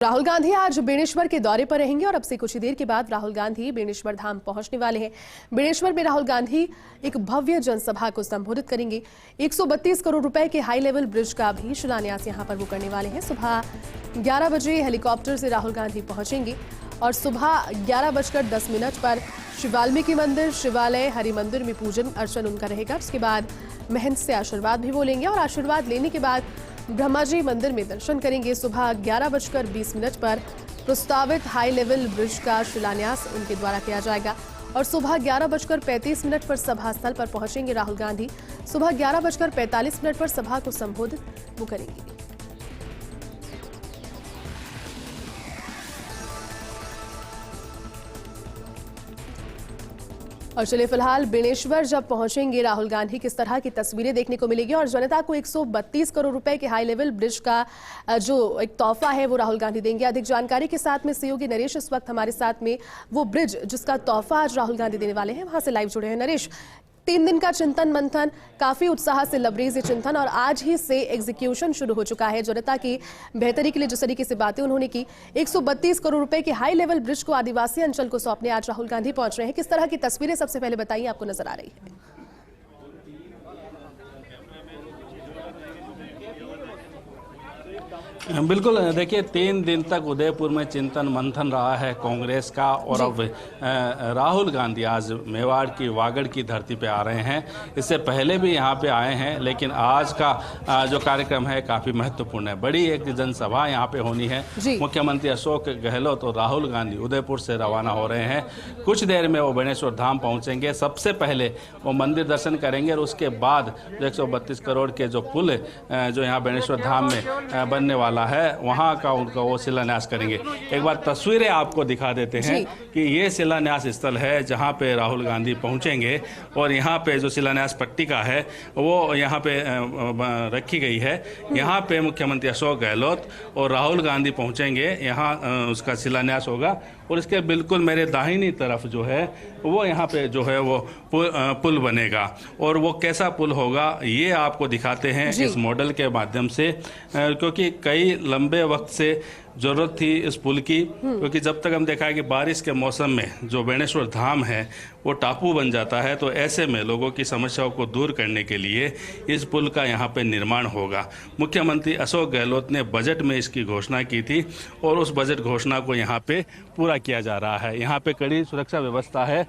राहुल गांधी आज बेणेश्वर के दौरे पर रहेंगे और अब से कुछ ही देर के बाद राहुल गांधी बेणेश्वर धाम पहुंचने वाले हैं। बेणेश्वर में राहुल गांधी एक भव्य जनसभा को संबोधित करेंगे। 132 करोड़ रुपए के हाई लेवल ब्रिज का भी शिलान्यास यहां पर वो करने वाले हैं। सुबह 11 बजे हेलीकॉप्टर से राहुल गांधी पहुंचेंगे और सुबह 11:10 पर श्री वाल्मीकि मंदिर, शिवालय, हरि मंदिर में पूजन अर्चन उनका रहेगा। उसके बाद महंत से आशीर्वाद भी वो लेंगे और आशीर्वाद लेने के बाद ब्रह्माजी मंदिर में दर्शन करेंगे। सुबह 11:20 पर प्रस्तावित हाई लेवल ब्रिज का शिलान्यास उनके द्वारा किया जाएगा और सुबह 11:35 पर सभा स्थल पर पहुंचेंगे राहुल गांधी। सुबह 11:45 पर सभा को संबोधित वो करेंगे। और चलिए फिलहाल बेणेश्वर जब पहुंचेंगे राहुल गांधी किस तरह की तस्वीरें देखने को मिलेगी और जनता को 132 करोड़ रुपए के हाई लेवल ब्रिज का जो एक तोहफा है वो राहुल गांधी देंगे। अधिक जानकारी के साथ में सहयोगी नरेश इस वक्त हमारे साथ में वो ब्रिज जिसका तोहफा आज राहुल गांधी देने वाले हैं वहां से लाइव जुड़े हैं। नरेश, 3 दिन का चिंतन मंथन, काफी उत्साह से लबरेज चिंतन और आज ही से एग्जीक्यूशन शुरू हो चुका है। जनता की बेहतरी के लिए जिस तरीके से बातें उन्होंने की, 132 करोड़ रुपए के हाई लेवल ब्रिज को आदिवासी अंचल को सौंपने आज राहुल गांधी पहुंच रहे हैं। किस तरह की तस्वीरें सबसे पहले बताइए आपको नजर आ रही है? बिल्कुल, देखिए 3 दिन तक उदयपुर में चिंतन मंथन रहा है कांग्रेस का और अब राहुल गांधी आज मेवाड़ की वागड़ की धरती पे आ रहे हैं। इससे पहले भी यहाँ पे आए हैं लेकिन आज का जो कार्यक्रम है काफ़ी महत्वपूर्ण है। बड़ी एक जनसभा यहाँ पे होनी है। मुख्यमंत्री अशोक गहलोत और राहुल गांधी उदयपुर से रवाना हो रहे हैं। कुछ देर में वो बेणेश्वर धाम पहुँचेंगे। सबसे पहले वो मंदिर दर्शन करेंगे और उसके बाद 132 करोड़ के जो पुल जो यहाँ बेणेश्वर धाम में बनने वाला है वहां का उनका वो शिलान्यास करेंगे। एक बार तस्वीरें आपको दिखा देते हैं कि ये शिलान्यास स्थल है जहां पे राहुल गांधी पहुंचेंगे और यहां पे जो शिलान्यास पट्टिका है वो यहां पे रखी गई है। यहां पे मुख्यमंत्री अशोक गहलोत और राहुल गांधी पहुंचेंगे, यहां उसका शिलान्यास होगा और इसके बिल्कुल मेरे दाहिनी तरफ जो है वो यहाँ पे जो है वो पुल बनेगा और वो कैसा पुल होगा ये आपको दिखाते हैं इस मॉडल के माध्यम से, क्योंकि कई लंबे वक्त से ज़रूरत थी इस पुल की। क्योंकि जब तक हम देखा है कि बारिश के मौसम में जो बेणेश्वर धाम है वो टापू बन जाता है, तो ऐसे में लोगों की समस्याओं को दूर करने के लिए इस पुल का यहाँ पे निर्माण होगा। मुख्यमंत्री अशोक गहलोत ने बजट में इसकी घोषणा की थी और उस बजट घोषणा को यहाँ पे पूरा किया जा रहा है। यहाँ पे कड़ी सुरक्षा व्यवस्था है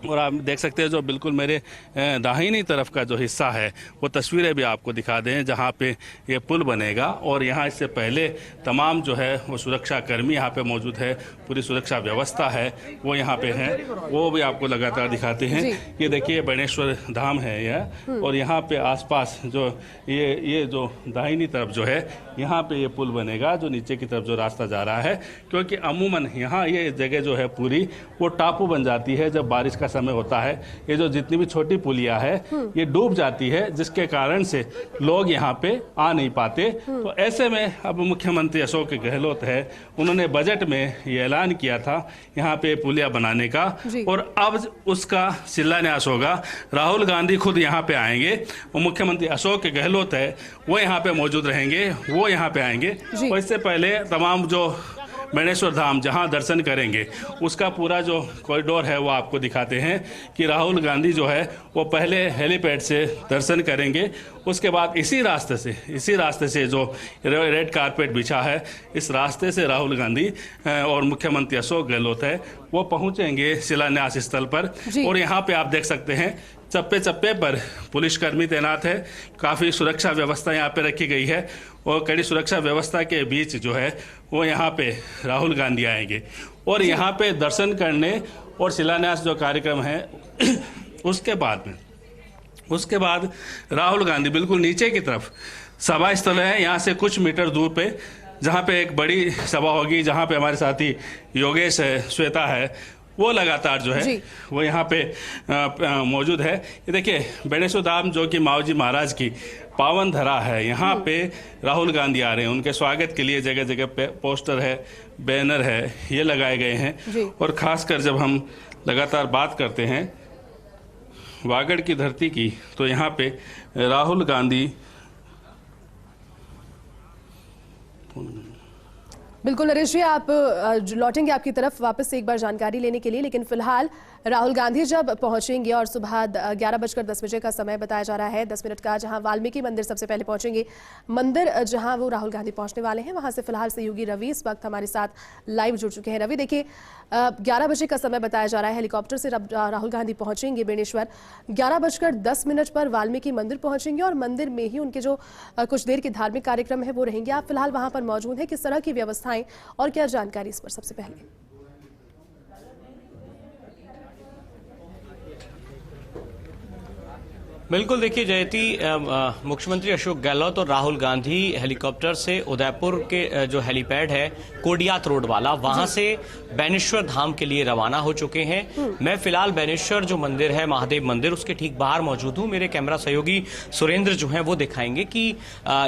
और आप देख सकते हैं जो बिल्कुल मेरे दाहिनी तरफ का जो हिस्सा है वो तस्वीरें भी आपको दिखा दें जहाँ पे ये पुल बनेगा और यहाँ इससे पहले तमाम जो है वो सुरक्षा कर्मी यहाँ पे मौजूद है, पूरी सुरक्षा व्यवस्था है वो यहाँ पे है, वो भी आपको लगातार दिखाते हैं। ये देखिए बेणेश्वर धाम है यह और यहाँ पे आसपास जो ये जो दाहिनी तरफ जो है यहाँ पे ये पुल बनेगा जो नीचे की तरफ जो रास्ता जा रहा है, क्योंकि अमूमन यहाँ ये जगह जो है पूरी वो टापू बन जाती है जब बारिश का समय होता है। ये जो जितनी भी छोटी पुलिया है ये डूब जाती है जिसके कारण से लोग यहाँ पे आ नहीं पाते। तो ऐसे में अब मुख्यमंत्री अशोक गहलोत है, उन्होंने बजट में ये ऐलान किया था यहाँ पे पुलिया बनाने का और अब उसका शिलान्यास होगा। राहुल गांधी खुद यहाँ पे आएंगे और मुख्यमंत्री अशोक गहलोत है वो यहाँ पे मौजूद रहेंगे, वो यहाँ पे आएंगे और इससे पहले तमाम जो बेणेश्वर धाम जहां दर्शन करेंगे उसका पूरा जो कॉरिडोर है वो आपको दिखाते हैं कि राहुल गांधी जो है वो पहले हेलीपैड से दर्शन करेंगे, उसके बाद इसी रास्ते से जो रेड कारपेट बिछा है इस रास्ते से राहुल गांधी और मुख्यमंत्री अशोक गहलोत है वो पहुंचेंगे शिलान्यास स्थल पर। और यहाँ पे आप देख सकते हैं चप्पे चप्पे पर पुलिसकर्मी तैनात है, काफ़ी सुरक्षा व्यवस्था यहाँ पे रखी गई है और कड़ी सुरक्षा व्यवस्था के बीच जो है वो यहाँ पे राहुल गांधी आएंगे और यहाँ पे दर्शन करने और शिलान्यास जो कार्यक्रम है उसके बाद राहुल गांधी बिल्कुल नीचे की तरफ सभा स्थल है, यहाँ से कुछ मीटर दूर पे जहाँ पे एक बड़ी सभा होगी, जहाँ पे हमारे साथी योगेश है, श्वेता है, वो लगातार जो है वो यहाँ पे मौजूद है। ये देखिए बेणेश्वर धाम जो कि माऊजी महाराज की पावन धरा है, यहाँ पे राहुल गांधी आ रहे हैं। उनके स्वागत के लिए जगह जगह पे पोस्टर है, बैनर है, ये लगाए गए हैं। और खासकर जब हम लगातार बात करते हैं वागड़ की धरती की, तो यहाँ पे राहुल गांधी बिल्कुल नरेश जी, आप लौटेंगे आपकी तरफ वापस से एक बार जानकारी लेने के लिए, लेकिन फिलहाल राहुल गांधी जब पहुंचेंगे और सुबह 11:10 का समय बताया जा रहा है, 10 मिनट का, जहां वाल्मीकि मंदिर सबसे पहले पहुंचेंगे। मंदिर जहां वो राहुल गांधी पहुंचने वाले हैं, वहां से फिलहाल सहयोगी रवि इस वक्त हमारे साथ लाइव जुड़ चुके हैं। रवि, देखिए 11 बजे का समय बताया जा रहा है, हेलीकॉप्टर से राहुल गांधी पहुंचेंगे बेणेश्वर। 11:10 पर वाल्मीकि मंदिर पहुंचेंगे और मंदिर में ही उनके जो कुछ देर के धार्मिक कार्यक्रम है वो रहेंगे। आप फिलहाल वहां पर मौजूद हैं, किस तरह की व्यवस्थाएं और क्या जानकारी इस पर सबसे पहले? बिल्कुल, देखिए जयती, मुख्यमंत्री अशोक गहलोत और राहुल गांधी हेलीकॉप्टर से उदयपुर के जो हेलीपैड है कोडियात रोड वाला, वहां से बेणेश्वर धाम के लिए रवाना हो चुके हैं। मैं फिलहाल बेणेश्वर जो मंदिर है, महादेव मंदिर, उसके ठीक बाहर मौजूद हूं। मेरे कैमरा सहयोगी सुरेंद्र जो है वो दिखाएंगे कि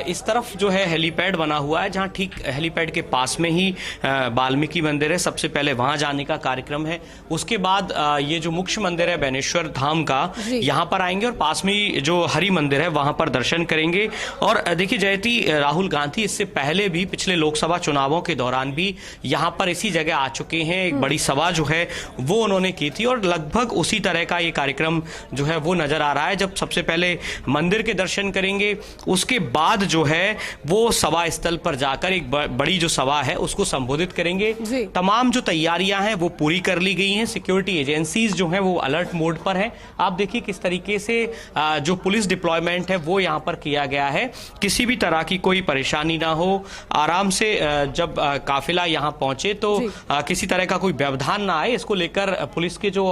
इस तरफ जो है हेलीपैड बना हुआ है, जहां ठीक हेलीपैड के पास में ही वाल्मीकि मंदिर है। सबसे पहले वहां जाने का कार्यक्रम है, उसके बाद ये जो मुख्य मंदिर है बेणेश्वर धाम का, यहाँ पर आएंगे और पास में जो हरि मंदिर है वहां पर दर्शन करेंगे। और देखिए जयती, राहुल गांधी इससे पहले भी पिछले लोकसभा चुनावों के दौरान भी यहां पर इसी जगह आ चुके हैं। एक बड़ी सभा जो है वो उन्होंने की थी और लगभग उसी तरह का ये कार्यक्रम जो है वो नजर आ रहा है। जब सबसे पहले मंदिर के दर्शन करेंगे, उसके बाद जो है वो सभा स्थल पर जाकर एक बड़ी जो सभा है उसको संबोधित करेंगे। तमाम जो तैयारियां हैं वो पूरी कर ली गई हैं। सिक्योरिटी एजेंसीज जो है वो अलर्ट मोड पर है। आप देखिए किस तरीके से जो पुलिस डिप्लॉयमेंट है वो यहां पर किया गया है, किसी भी तरह की कोई परेशानी ना हो। आराम से जब काफिला यहां पहुंचे तो किसी तरह का कोई व्यवधान ना आए, इसको लेकर पुलिस के जो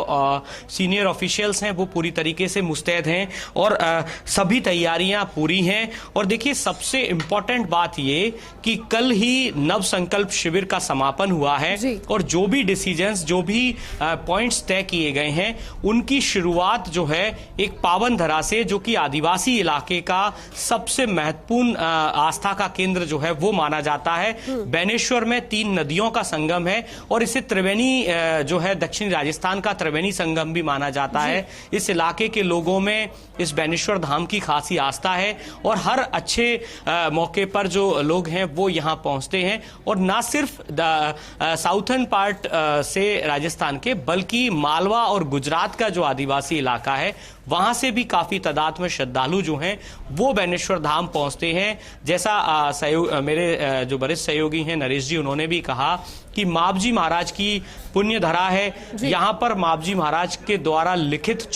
सीनियर ऑफिशियल्स हैं वो पूरी तरीके से मुस्तैद हैं और सभी तैयारियां पूरी हैं। और देखिए सबसे इंपॉर्टेंट बात ये कि कल ही नव संकल्प शिविर का समापन हुआ है और जो भी डिसीजंस, जो भी पॉइंट्स तय किए गए हैं, उनकी शुरुआत जो है एक पावन धरा से, जो कि आदिवासी इलाके का सबसे महत्वपूर्ण आस्था का केंद्र जो है वो माना जाता है। बेणेश्वर में 3 नदियों का संगम है और इसे त्रिवेणी जो है दक्षिणी राजस्थान का त्रिवेणी संगम भी माना जाता है। इस इलाके के लोगों में इस बेणेश्वर धाम की खासी आस्था है और हर अच्छे मौके पर जो लोग हैं वो यहां पहुंचते हैं। और ना सिर्फ साउथर्न पार्ट से राजस्थान के, बल्कि मालवा और गुजरात का जो आदिवासी इलाका है वहां से भी काफी तादाद में श्रद्धालु जो हैं वो बेणेश्वर धाम पहुंचते हैं। जैसा मेरे जो वरिष्ठ सहयोगी हैं नरेश जी, उन्होंने भी कहा कि मावजी महाराज की पुण्य धरा है। यहाँ पर मावजी महाराज के द्वारा लिखित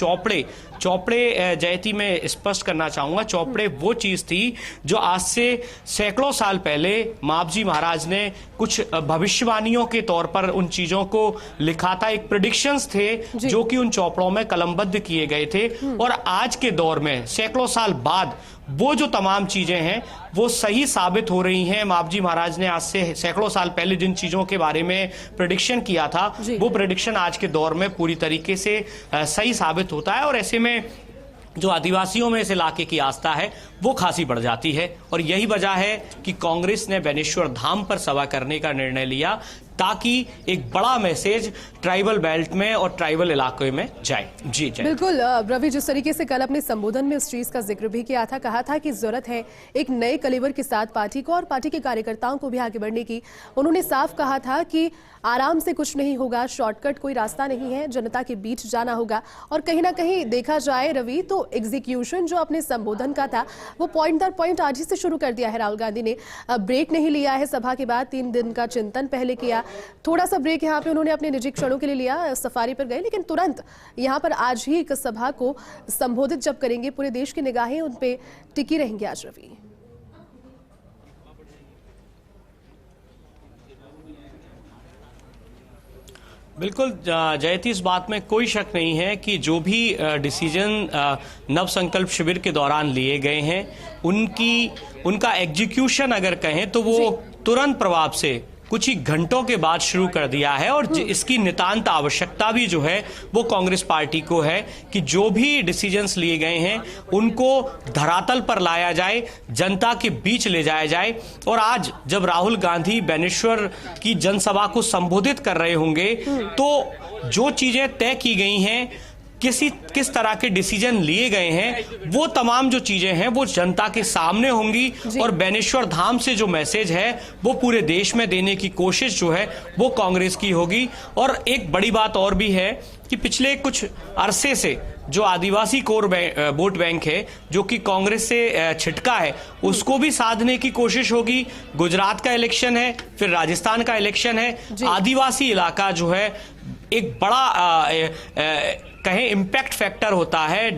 चौपड़े जयती में स्पष्ट करना चाहूंगा, चौपड़े वो चीज थी जो आज से सैकड़ों साल पहले मावजी महाराज ने कुछ भविष्यवाणियों के तौर पर उन चीजों को लिखा था। एक प्रेडिक्शंस थे जो कि उन चौपड़ों में कलमबद्ध किए गए थे और आज के दौर में सैकड़ों साल बाद वो जो तमाम चीजें हैं वो सही साबित हो रही हैं। मावजी महाराज ने आज से सैकड़ों साल पहले जिन चीजों के बारे में प्रेडिक्शन किया था वो प्रेडिक्शन आज के दौर में पूरी तरीके से सही साबित होता है और ऐसे में जो आदिवासियों में इस इलाके की आस्था है वो खासी बढ़ जाती है। और यही वजह है कि कांग्रेस ने बेणेश्वर धाम पर सभा करने का निर्णय लिया ताकि एक बड़ा मैसेज ट्राइबल बेल्ट में और ट्राइबल इलाके में जाए। जी बिल्कुल रवि, जिस तरीके से कल अपने संबोधन में इस चीज का जिक्र भी किया था, कहा था कि जरूरत है एक नए कलेवर के साथ पार्टी को और पार्टी के कार्यकर्ताओं को भी आगे बढ़ने की। उन्होंने साफ कहा था कि आराम से कुछ नहीं होगा, शॉर्टकट कोई रास्ता नहीं है, जनता के बीच जाना होगा। और कहीं ना कहीं देखा जाए रवि तो एग्जीक्यूशन जो अपने संबोधन का था वो पॉइंट दर पॉइंट आज ही से शुरू कर दिया है। राहुल गांधी ने ब्रेक नहीं लिया है सभा के बाद, 3 दिन का चिंतन पहले किया, थोड़ा सा ब्रेक यहाँ पे उन्होंने अपने निजी क्षणों के लिए लिया, सफारी पर गए, लेकिन तुरंत यहाँ पर आज ही एक सभा को संबोधित जब करेंगे, पूरे देश की निगाहें उन पे टिकी रहेंगी आज रवि। बिल्कुल जयती, इस बात में कोई शक नहीं है कि जो भी डिसीजन नव संकल्प शिविर के दौरान लिए गए हैं उनका एग्जीक्यूशन अगर कहें तो वो तुरंत प्रभाव से कुछ ही घंटों के बाद शुरू कर दिया है। और इसकी नितांत आवश्यकता भी जो है वो कांग्रेस पार्टी को है कि जो भी डिसीजंस लिए गए हैं उनको धरातल पर लाया जाए, जनता के बीच ले जाया जाए। और आज जब राहुल गांधी बेणेश्वर की जनसभा को संबोधित कर रहे होंगे तो जो चीजें तय की गई हैं किस तरह के डिसीजन लिए गए हैं, वो तमाम जो चीजें हैं वो जनता के सामने होंगी और बेनेश्वर धाम से जो मैसेज है वो पूरे देश में देने की कोशिश जो है वो कांग्रेस की होगी। और एक बड़ी बात और भी है कि पिछले कुछ अरसे से जो आदिवासी कोर वोट बैंक है जो कि कांग्रेस से छिटका है, उसको भी साधने की कोशिश होगी। गुजरात का इलेक्शन है, फिर राजस्थान का इलेक्शन है, आदिवासी इलाका जो है एक बड़ा कहें इम्पैक्ट फैक्टर होता है,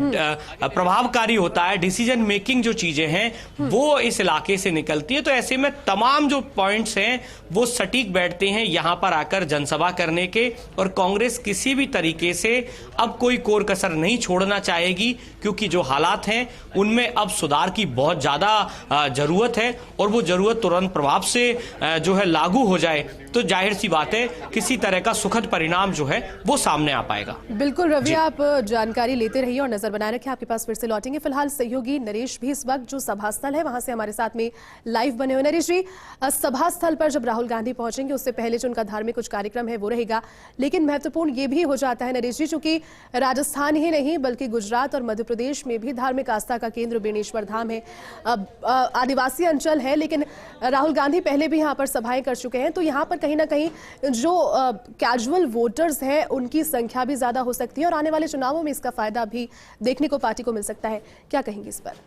प्रभावकारी होता है, डिसीजन मेकिंग जो चीजें हैं वो इस इलाके से निकलती है। तो ऐसे में तमाम जो पॉइंट्स हैं वो सटीक बैठते हैं यहां पर आकर जनसभा करने के। और कांग्रेस किसी भी तरीके से अब कोई कोर कसर नहीं छोड़ना चाहेगी, क्योंकि जो हालात हैं उनमें अब सुधार की बहुत ज्यादा जरूरत है और वो जरूरत तुरंत प्रभाव से जो है लागू हो जाए तो जाहिर सी बात है किसी तरह का सुखद परिणाम जो है वो सामने आ पाएगा। बिल्कुल रवि, आप जानकारी लेते रहिए और नजर बनाए रखिए, आपके पास फिर से लौटेंगे। फिलहाल सहयोगी नरेश भी इस वक्त जो सभा स्थल है वहां से हमारे साथ में लाइव बने हुए। नरेश जी, सभा स्थल पर जब राहुल गांधी पहुंचेंगे उससे पहले जो उनका धार्मिक कुछ कार्यक्रम है वो रहेगा, लेकिन महत्वपूर्ण ये भी हो जाता है नरेश जी, चूंकि राजस्थान ही नहीं बल्कि गुजरात और मध्य प्रदेश में भी धार्मिक आस्था का केंद्र बेनेश्वर धाम है, आदिवासी अंचल है, लेकिन राहुल गांधी पहले भी यहाँ पर सभाएं कर चुके हैं। तो यहाँ पर कहीं ना कहीं जो कैजुअल वोटर्स हैं उनकी संख्या भी ज्यादा हो सकती है और आने वाले चुनावों में इसका फायदा भी देखने को पार्टी को मिल सकता है। क्या कहेंगे इस पर?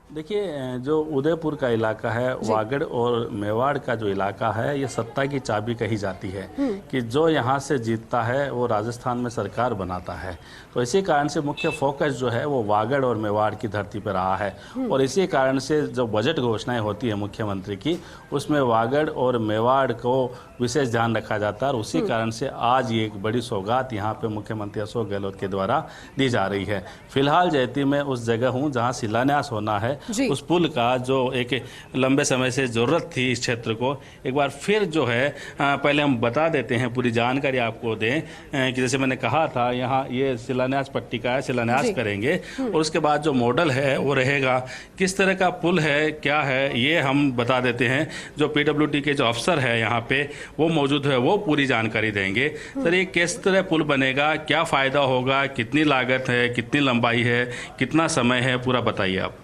देखिए, जो उदयपुर का इलाका है, वागड़ और मेवाड़ का जो इलाका है, ये सत्ता की चाबी कही जाती है कि जो यहाँ से जीतता है वो राजस्थान में सरकार बनाता है। तो इसी कारण से मुख्य फोकस जो है वो वागड़ और मेवाड़ की धरती पर रहा है और इसी कारण से जो बजट घोषणाएं होती है मुख्यमंत्री की, उसमें वागड़ और मेवाड़ को विशेष ध्यान रखा जाता है और उसी कारण से आज ये एक बड़ी सौगात यहाँ पे मुख्यमंत्री अशोक गहलोत के द्वारा दी जा रही है। फिलहाल जयती में उस जगह हूँ जहाँ शिलान्यास होना है, उस पुल का जो एक लंबे समय से ज़रूरत थी इस क्षेत्र को, एक बार फिर जो है पहले हम बता देते हैं, पूरी जानकारी आपको दें कि जैसे मैंने कहा था यहाँ ये शिलान्यास पट्टी का है, शिलान्यास करेंगे और उसके बाद जो मॉडल है वो रहेगा। किस तरह का पुल है, क्या है, ये हम बता देते हैं। जो PWD के जो अफसर है यहाँ पे वो मौजूद है, वो पूरी जानकारी देंगे। सर, ये किस तरह पुल बनेगा, क्या फ़ायदा होगा, कितनी लागत है, कितनी लंबाई है, कितना समय है, पूरा बताइए आप।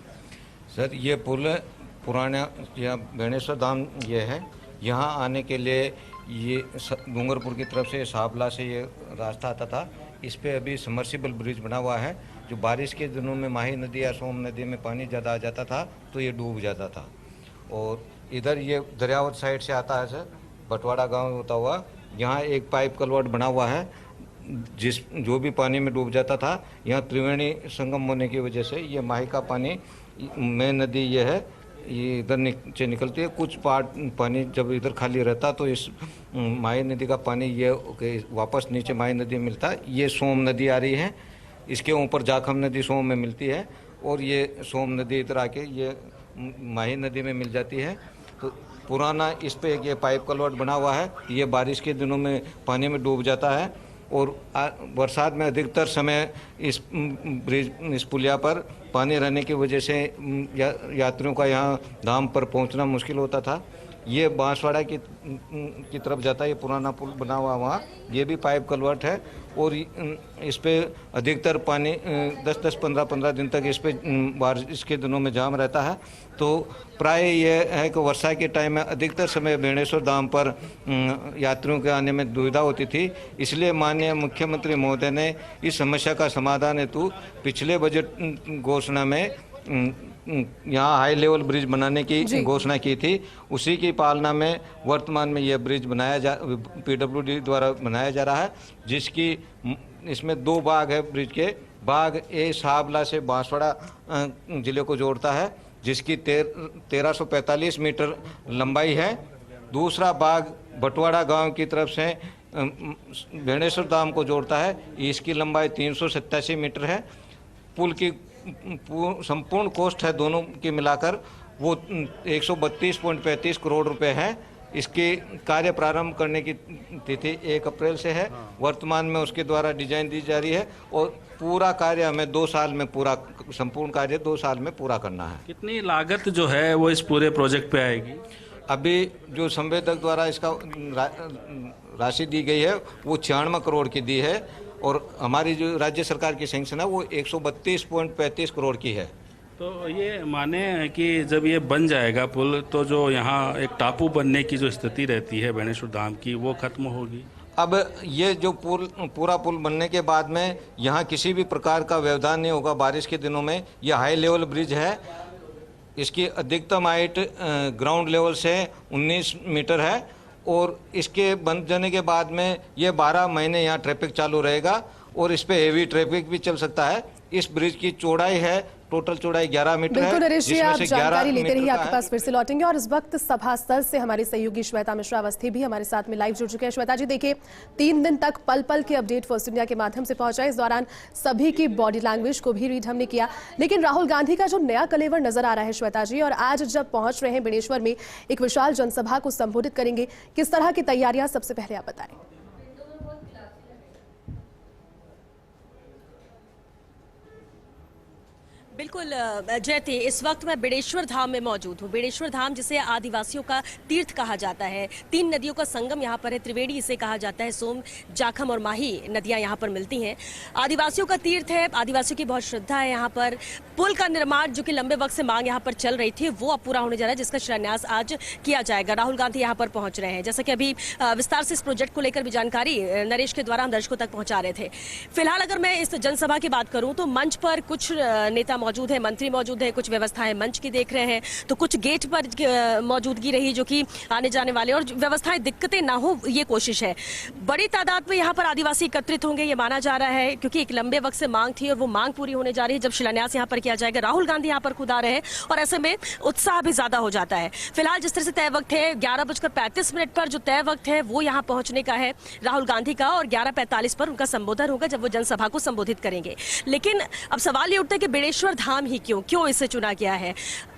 सर, ये पुल पुराना या बेनेश्वर धाम ये है, यहाँ आने के लिए ये डूंगरपुर की तरफ से साबला से ये रास्ता आता था। इस पे अभी समर्सिबल ब्रिज बना हुआ है, जो बारिश के दिनों में माही नदी या सोम नदी में पानी ज़्यादा आ जाता था तो ये डूब जाता था। और इधर ये दरियावत साइड से आता है सर, बटवाड़ा गांव होता हुआ, यहाँ एक पाइप कलवर्ट बना हुआ है जो भी पानी में डूब जाता था। यहाँ त्रिवेणी संगम होने की वजह से ये माही का पानी, मेन नदी ये है, ये इधर नीचे निकलती है। कुछ पार्ट पानी जब इधर खाली रहता तो इस माही नदी का पानी ये वापस नीचे माही नदी में मिलता है। ये सोम नदी आ रही है, इसके ऊपर जाखम नदी सोम में मिलती है और ये सोम नदी इधर आके ये माही नदी में मिल जाती है। तो पुराना इस पे ये पाइप कलवर्ट बना हुआ है, ये बारिश के दिनों में पानी में डूब जाता है और बरसात में अधिकतर समय इस ब्रिज, इस पुलिया पर पानी रहने की वजह से यात्रियों का यहाँ धाम पर पहुँचना मुश्किल होता था। ये बांसवाड़ा की तरफ जाता है, ये पुराना पुल बना हुआ वहाँ, ये भी पाइप कलवर्ट है और इस पे अधिकतर पानी 10-15 दिन तक इस पे बारिश के दिनों में जाम रहता है। तो प्राय ये है कि वर्षा के टाइम में अधिकतर समय बेनेश्वर धाम पर यात्रियों के आने में दुविधा होती थी। इसलिए माननीय मुख्यमंत्री महोदय ने इस समस्या का समाधान हेतु पिछले बजट घोषणा में यहाँ हाई लेवल ब्रिज बनाने की घोषणा की थी। उसी की पालना में वर्तमान में यह ब्रिज PWD द्वारा बनाया जा रहा है, जिसकी इसमें 2 भाग है ब्रिज के। भाग ए साबला से बांसवाड़ा जिले को जोड़ता है, जिसकी 1345 मीटर लंबाई है। दूसरा भाग बटवाड़ा गांव की तरफ से बेनेश्वर धाम को जोड़ता है, इसकी लंबाई 387 मीटर है। पुल की संपूर्ण कॉस्ट है दोनों की मिलाकर वो 132.35 करोड़ रुपए है। इसके कार्य प्रारंभ करने की तिथि 1 अप्रैल से है। वर्तमान में उसके द्वारा डिजाइन दी जा रही है और पूरा कार्य हमें 2 साल में पूरा, संपूर्ण कार्य 2 साल में पूरा करना है। कितनी लागत जो है वो इस पूरे प्रोजेक्ट पे आएगी? अभी जो संवेदक द्वारा इसका राशि दी गई है वो 96 करोड़ की दी है और हमारी जो राज्य सरकार की सैंक्शन है वो 132.35 करोड़ की है। तो ये माने कि जब ये बन जाएगा पुल तो जो यहाँ एक टापू बनने की जो स्थिति रहती है बेणेश्वर धाम की वो खत्म होगी। अब ये जो पूरा पुल बनने के बाद में यहाँ किसी भी प्रकार का व्यवधान नहीं होगा। बारिश के दिनों में यह हाई लेवल ब्रिज है, इसकी अधिकतम हाइट ग्राउंड लेवल से 19 मीटर है और इसके बन जाने के बाद में ये 12 महीने यहाँ ट्रैफिक चालू रहेगा और इस पे हेवी ट्रैफिक भी चल सकता है। इस ब्रिज की चौड़ाई है, टोटल चौड़ाई 11 मीटर है। बिल्कुल नरेश जी, आप जानकारी लेते रहिए, आपके है। पास फिर से लौटेंगे। और इस वक्त सभा स्थल से हमारी सहयोगी श्वेता मिश्रा अवस्थी भी हमारे साथ में लाइव जुड़ चुके हैं। श्वेता जी, देखिए 3 दिन तक पल पल के अपडेट फर्स्ट इंडिया के माध्यम से पहुंचा। इस दौरान सभी की बॉडी लैंग्वेज को भी रीड हमने किया, लेकिन राहुल गांधी का जो नया कलेवर नजर आ रहा है श्वेता जी, और आज जब पहुंच रहे हैं बेणेश्वर में एक विशाल जनसभा को संबोधित करेंगे, किस तरह की तैयारियां, सबसे पहले आप बताएं। बिल्कुल जयती, इस वक्त मैं बेणेश्वर धाम में मौजूद हूँ। बेणेश्वर धाम जिसे आदिवासियों का तीर्थ कहा जाता है, 3 नदियों का संगम यहाँ पर है। त्रिवेणी इसे कहा जाता है, सोम, जाखम और माही नदियाँ यहाँ पर मिलती हैं। आदिवासियों का तीर्थ है, आदिवासियों की बहुत श्रद्धा है यहाँ पर। पुल का निर्माण जो कि लंबे वक्त से मांग यहाँ पर चल रही थी वो अब पूरा होने जा रहा है, जिसका शिलान्यास आज किया जाएगा। राहुल गांधी यहाँ पर पहुंच रहे हैं। जैसा कि अभी विस्तार से इस प्रोजेक्ट को लेकर भी जानकारी नरेश के द्वारा हम दर्शकों तक पहुंचा रहे थे। फिलहाल अगर मैं इस जनसभा की बात करूं तो मंच पर कुछ नेता मौजूद है, मंत्री मौजूद है, कुछ व्यवस्थाएं मंच की देख रहे हैं, तो कुछ गेट पर मौजूदगी रही जो कि आने जाने वाले और व्यवस्थाएं दिक्कतें ना हो ये कोशिश है। बड़ी तादाद में यहाँ पर आदिवासी एकत्रित होंगे ये माना जा रहा है, क्योंकि एक लंबे वक्त से मांग थी और वो मांग पूरी होने जा रही है। जब शिलान्यास यहाँ पर किया जाएगा, राहुल गांधी यहाँ पर खुद आ रहे हैं और ऐसे में उत्साह भी ज्यादा हो जाता है। फिलहाल जिस तरह से तय वक्त है 11:35 पर जो तय वक्त है वो यहाँ पहुंचने का है राहुल गांधी का, और 11:45 पर उनका संबोधन होगा जब वो जनसभा को संबोधित करेंगे। लेकिन अब सवाल ये उठता है कि बेणेश्वर धाम ही क्यों इसे चुना गया है।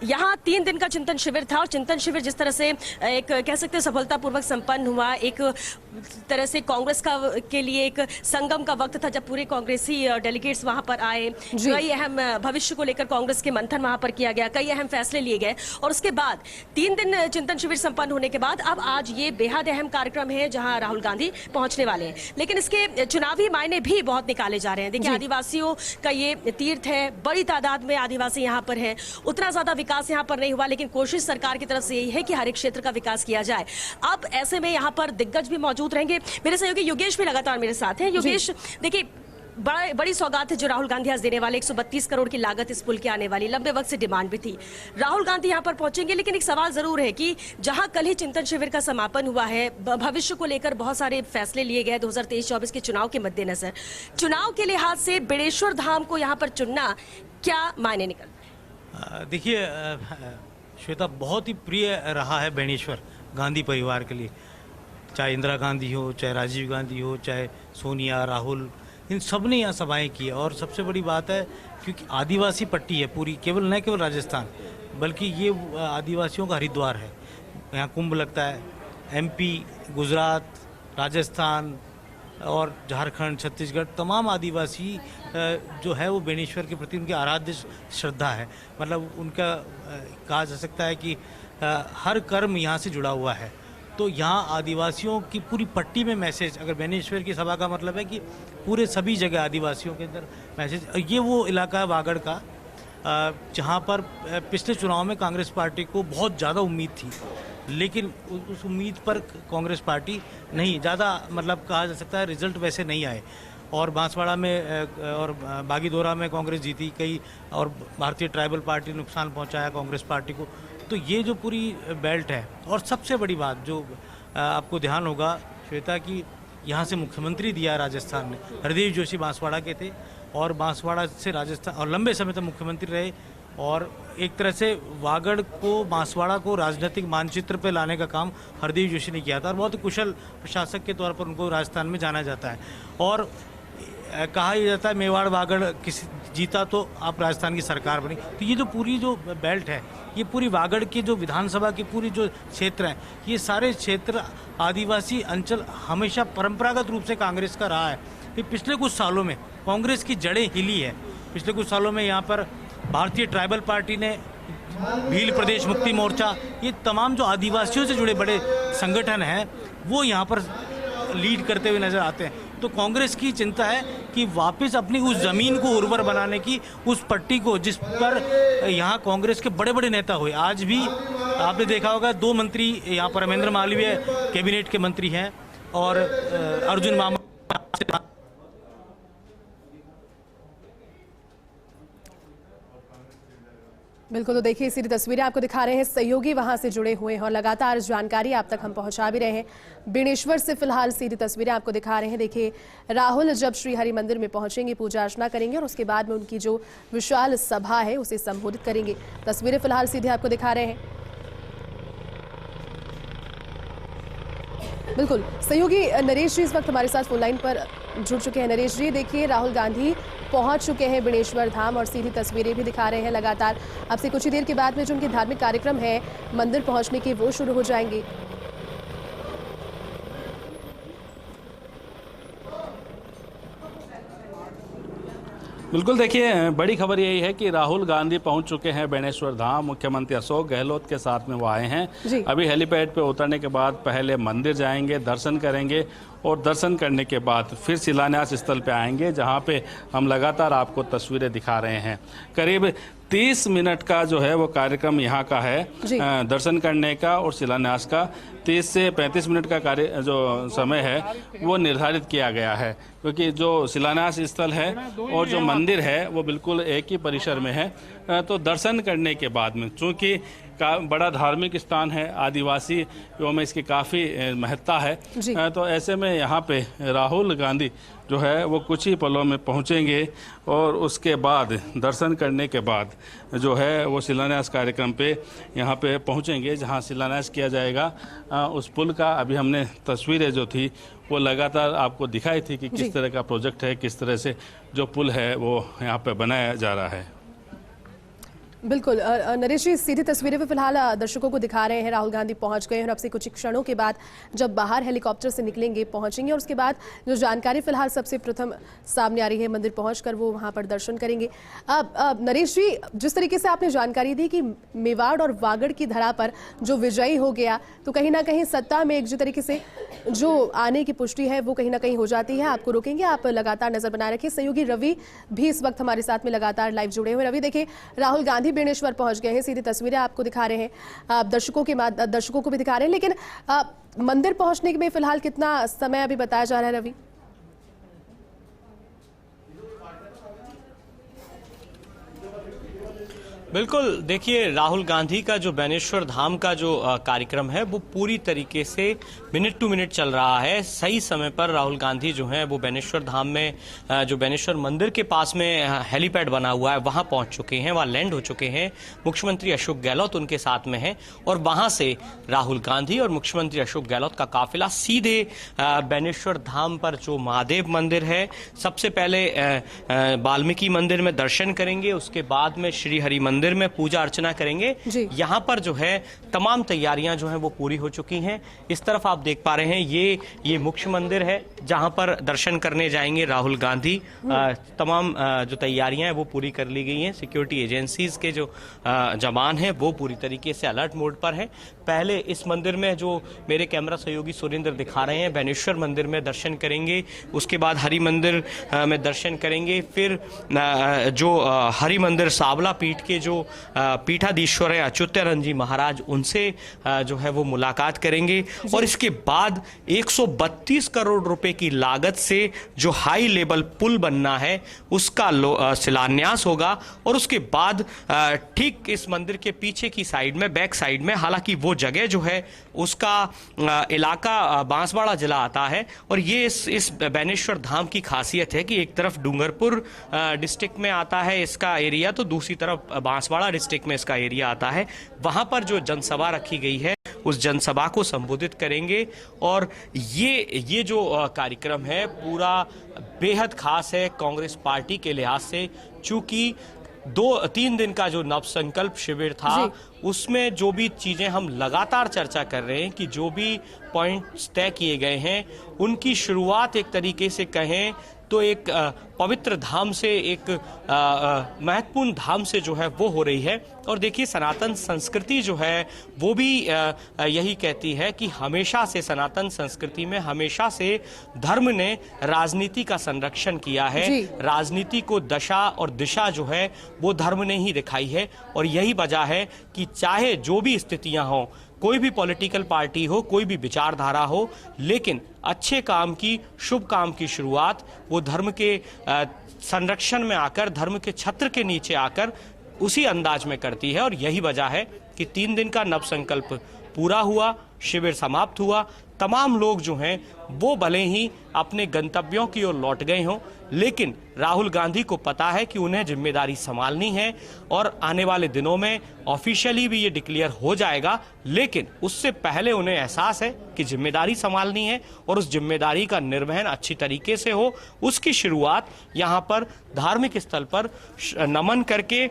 यहाँ 3 दिन का चिंतन शिविर था और चिंतन शिविर जिस तरह से एक कह सकते हैं सफलतापूर्वक संपन्न हुआ, एक तरह से कांग्रेस के लिए एक संगम का वक्त था जब पूरे कांग्रेसी डेलीगेट्स वहां पर आए। कई अहम भविष्य को लेकर कांग्रेस के मंथन वहां पर किया गया, कई अहम फैसले लिए गए और उसके बाद 3 दिन चिंतन शिविर संपन्न होने के बाद अब आज ये बेहद अहम कार्यक्रम है जहां राहुल गांधी पहुंचने वाले हैं। लेकिन इसके चुनावी मायने भी बहुत निकाले जा रहे हैं। देखिए, आदिवासियों का ये तीर्थ है, बड़ी तादाद में आदिवासी यहाँ पर है। उतना ज्यादा विकास यहाँ पर नहीं हुआ, लेकिन कोशिश सरकार की तरफ से यही है कि हर एक क्षेत्र का विकास किया जाए। अब ऐसे में यहाँ पर दिग्गज भी मौजूद रहेंगे। मेरे सहयोगी योगेश भी लगातार मेरे साथ हैं। योगेश, देखिए बड़ी सौगात है जो राहुल गांधी आज देने वाले, 132 करोड़ की लागत इस पुल की आने वाली, लंबे वक्त से डिमांड भी थी। राहुल गांधी यहाँ पर पहुंचेंगे, लेकिन एक सवाल जरूर है कि जहां कल ही चिंतन शिविर का समापन हुआ है, भविष्य को लेकर बहुत सारे फैसले लिए गए 2023-24 के चुनाव के मद्देनजर, चुनाव के लिहाज से बेणेश्वर धाम को यहाँ पर चुनना क्या मायने निकलता है? देखिए श्वेता, बहुत ही प्रिय रहा है बेणेश्वर गांधी परिवार के लिए। चाहे इंदिरा गांधी हो, चाहे राजीव गांधी हो, चाहे सोनिया, राहुल, इन सब ने यहाँ सभाएं की। और सबसे बड़ी बात है क्योंकि आदिवासी पट्टी है पूरी, न केवल राजस्थान बल्कि ये आदिवासियों का हरिद्वार है। यहाँ कुंभ लगता है। एमपी, गुजरात, राजस्थान और झारखंड, छत्तीसगढ़, तमाम आदिवासी जो है वो बेणेश्वर के प्रति उनकी आराध्य श्रद्धा है। मतलब उनका कहा जा सकता है कि हर कर्म यहाँ से जुड़ा हुआ है। तो यहाँ आदिवासियों की पूरी पट्टी में मैसेज, अगर बेणेश्वर की सभा का मतलब है कि पूरे सभी जगह आदिवासियों के अंदर मैसेज। ये वो इलाका है वागड़ का जहाँ पर पिछले चुनाव में कांग्रेस पार्टी को बहुत ज़्यादा उम्मीद थी, लेकिन उस उम्मीद पर कांग्रेस पार्टी नहीं ज़्यादा, मतलब कहा जा सकता है रिजल्ट वैसे नहीं आए। और बांसवाड़ा में और बागीदोरा में कांग्रेस जीती कई, और भारतीय ट्राइबल पार्टी ने नुकसान पहुंचाया कांग्रेस पार्टी को। तो ये जो पूरी बेल्ट है, और सबसे बड़ी बात जो आपको ध्यान होगा श्वेता की, यहाँ से मुख्यमंत्री दिया राजस्थान ने, हरदीप जोशी बांसवाड़ा के थे और बांसवाड़ा से राजस्थान और लंबे समय तक मुख्यमंत्री रहे। और एक तरह से वागड़ को, बांसवाड़ा को राजनीतिक मानचित्र पे लाने का काम हरदीप जोशी ने किया था और बहुत ही कुशल प्रशासक के तौर पर उनको राजस्थान में जाना जाता है। और कहा यह जाता है मेवाड़ वागड़ किसी जीता तो आप राजस्थान की सरकार बनी। तो ये जो पूरी जो बेल्ट है, ये पूरी वागड़ की जो विधानसभा की पूरी जो क्षेत्र है, ये सारे क्षेत्र आदिवासी अंचल हमेशा परंपरागत रूप से कांग्रेस का रहा है। फिर पिछले कुछ सालों में कांग्रेस की जड़ें हिली है। पिछले कुछ सालों में यहाँ पर भारतीय ट्राइबल पार्टी ने भील प्रदेश मुक्ति मोर्चा, ये तमाम जो आदिवासियों से जुड़े बड़े संगठन हैं वो यहाँ पर लीड करते हुए नजर आते हैं। तो कांग्रेस की चिंता है कि वापस अपनी उस जमीन को उर्वर बनाने की, उस पट्टी को जिस पर यहाँ कांग्रेस के बड़े बड़े नेता हुए। आज भी आपने देखा होगा 2 मंत्री यहाँ पर, अमरेंद्र मालवीय कैबिनेट के मंत्री हैं और अर्जुन मामा। बिल्कुल, तो देखिए सीधी तस्वीरें आपको दिखा रहे हैं, सहयोगी वहां से जुड़े हुए हैं और लगातार जानकारी आप तक हम पहुंचा भी रहे हैं। बेणेश्वर से फिलहाल सीधी तस्वीरें आपको दिखा रहे हैं। देखिए राहुल जब श्री हरि मंदिर में पहुंचेंगे, पूजा अर्चना करेंगे और उसके बाद में उनकी जो विशाल सभा है उसे संबोधित करेंगे। तस्वीरें फिलहाल सीधे आपको दिखा रहे हैं। बिल्कुल, सहयोगी नरेश जी इस वक्त हमारे साथ फोन लाइन पर जुड़ चुके हैं। नरेश जी, देखिए राहुल गांधी पहुंच चुके हैं बेणेश्वर धाम और सीधी तस्वीरें भी दिखा रहे हैं लगातार। अब से कुछ ही देर के बाद में जो उनके धार्मिक कार्यक्रम है मंदिर पहुंचने के, वो शुरू हो जाएंगे। बिल्कुल, देखिए बड़ी खबर यही है कि राहुल गांधी पहुंच चुके हैं बेणेश्वर धाम। मुख्यमंत्री अशोक गहलोत के साथ में वो आए हैं। अभी हेलीपैड पे उतरने के बाद पहले मंदिर जाएंगे, दर्शन करेंगे और दर्शन करने के बाद फिर शिलान्यास स्थल पे आएंगे, जहां पे हम लगातार आपको तस्वीरें दिखा रहे हैं। करीब 30 मिनट का जो है वो कार्यक्रम यहाँ का है, दर्शन करने का और शिलान्यास का। 30 से 35 मिनट का कार्य जो समय है वो निर्धारित किया गया है, क्योंकि जो शिलान्यास स्थल है और जो मंदिर है वो बिल्कुल एक ही परिसर में है। तो दर्शन करने के बाद में, चूँकि बड़ा धार्मिक स्थान है, आदिवासियों में इसकी काफ़ी महत्ता है, तो ऐसे में यहाँ पे राहुल गांधी जो है वो कुछ ही पलों में पहुँचेंगे और उसके बाद दर्शन करने के बाद जो है वो शिलान्यास कार्यक्रम पे यहाँ पे पहुँचेंगे, जहाँ शिलान्यास किया जाएगा उस पुल का। अभी हमने तस्वीरें जो थी वो लगातार आपको दिखाई थी कि किस तरह का प्रोजेक्ट है, किस तरह से जो पुल है वो यहाँ पे बनाया जा रहा है। बिल्कुल नरेश जी, सीधी तस्वीरें पे फिलहाल दर्शकों को दिखा रहे हैं। राहुल गांधी पहुंच गए हैं और अब से कुछ ही क्षणों के बाद जब बाहर हेलीकॉप्टर से निकलेंगे, पहुंचेंगे और उसके बाद जो जानकारी फिलहाल सबसे प्रथम सामने आ रही है, मंदिर पहुंचकर वो वहां पर दर्शन करेंगे। अब नरेश जी, जिस तरीके से आपने जानकारी दी कि मेवाड़ और वागड़ की धरा पर जो विजयी हो गया, तो कहीं ना कहीं सत्ता में एक जो तरीके से जो आने की पुष्टि है वो कहीं ना कहीं हो जाती है। आपको रोकेंगे, आप लगातार नजर बनाए रखिए। सहयोगी रवि भी इस वक्त हमारे साथ में लगातार लाइव जुड़े हुए। रवि, देखिए राहुल गांधी बेणेश्वर पहुंच गए हैं, सीधी तस्वीरें आपको दिखा रहे हैं, दर्शकों को भी दिखा रहे हैं, लेकिन मंदिर पहुंचने में फिलहाल कितना समय अभी बताया जा रहा है रवि? बिल्कुल, देखिए राहुल गांधी का जो बेणेश्वर धाम का जो कार्यक्रम है वो पूरी तरीके से मिनट टू मिनट चल रहा है। सही समय पर राहुल गांधी जो है वो बेणेश्वर धाम में जो बेणेश्वर मंदिर के पास में हेलीपैड बना हुआ है वहां पहुंच चुके हैं, वहां लैंड हो चुके हैं। मुख्यमंत्री अशोक गहलोत उनके साथ में है और वहां से राहुल गांधी और मुख्यमंत्री अशोक गहलोत का काफिला सीधे बेणेश्वर धाम पर जो महादेव मंदिर है, सबसे पहले वाल्मीकि मंदिर में दर्शन करेंगे, उसके बाद में श्री हरि मंदिर में पूजा अर्चना करेंगे। यहाँ पर जो है तमाम तैयारियां जो हैं वो पूरी हो चुकी हैं। इस तरफ आप देख पा रहे हैं ये मुख्य मंदिर है जहां पर दर्शन करने जाएंगे राहुल गांधी। तमाम जो तैयारियां हैं वो पूरी कर ली गई हैं। सिक्योरिटी एजेंसीज के जो जवान हैं वो पूरी तरीके से अलर्ट मोड पर है। पहले इस मंदिर में जो मेरे कैमरा सहयोगी सुरेंद्र दिखा रहे हैं, बेणेश्वर मंदिर में दर्शन करेंगे, उसके बाद हरि मंदिर में दर्शन करेंगे, फिर जो हरि मंदिर सावला पीठ के जो पीठाधीश्वर है अच्युतानंद जी महाराज, उनसे जो है वो मुलाकात करेंगे और इसके बाद 132 करोड़ रुपए की लागत से जो हाई लेवल पुल बनना है उसका शिलान्यास होगा और उसके बाद ठीक इस मंदिर के पीछे की साइड में, बैक साइड में, हालांकि वो जगह जो है उसका इलाका बांसवाड़ा जिला आता है और ये इस बेणेश्वर धाम की खासियत है कि एक तरफ डूंगरपुर डिस्ट्रिक्ट में आता है इसका एरिया, तो दूसरी तरफ बांसवाड़ा डिस्ट्रिक्ट में इसका एरिया आता है। वहां पर जो जनसभा रखी गई है उस जनसभा को संबोधित करेंगे और ये जो कार्यक्रम है पूरा बेहद खास है कांग्रेस पार्टी के लिहाज से, चूंकि 2-3 दिन का जो नवसंकल्प शिविर था उसमें जो भी चीजें हम लगातार चर्चा कर रहे हैं कि जो भी पॉइंट्स तय किए गए हैं उनकी शुरुआत एक तरीके से कहें तो एक पवित्र धाम से एक महत्वपूर्ण धाम से जो है वो हो रही है। और देखिए सनातन संस्कृति जो है वो भी यही कहती है कि हमेशा से सनातन संस्कृति में हमेशा से धर्म ने राजनीति का संरक्षण किया है। राजनीति को दशा और दिशा जो है वो धर्म ने ही दिखाई है। और यही वजह है कि चाहे जो भी स्थितियां हों, कोई भी पॉलिटिकल पार्टी हो, कोई भी विचारधारा हो, लेकिन अच्छे काम की, शुभ काम की शुरुआत वो धर्म के संरक्षण में आकर, धर्म के छत्र के नीचे आकर उसी अंदाज में करती है। और यही वजह है कि 3 दिन का नव संकल्प पूरा हुआ, शिविर समाप्त हुआ। तमाम लोग जो हैं वो भले ही अपने गंतव्यों की ओर लौट गए हों, लेकिन राहुल गांधी को पता है कि उन्हें जिम्मेदारी संभालनी है और आने वाले दिनों में ऑफिशियली भी ये डिक्लेयर हो जाएगा। लेकिन उससे पहले उन्हें एहसास है कि जिम्मेदारी संभालनी है और उस जिम्मेदारी का निर्वहन अच्छी तरीके से हो। उसकी शुरुआत यहाँ पर धार्मिक स्थल पर नमन करके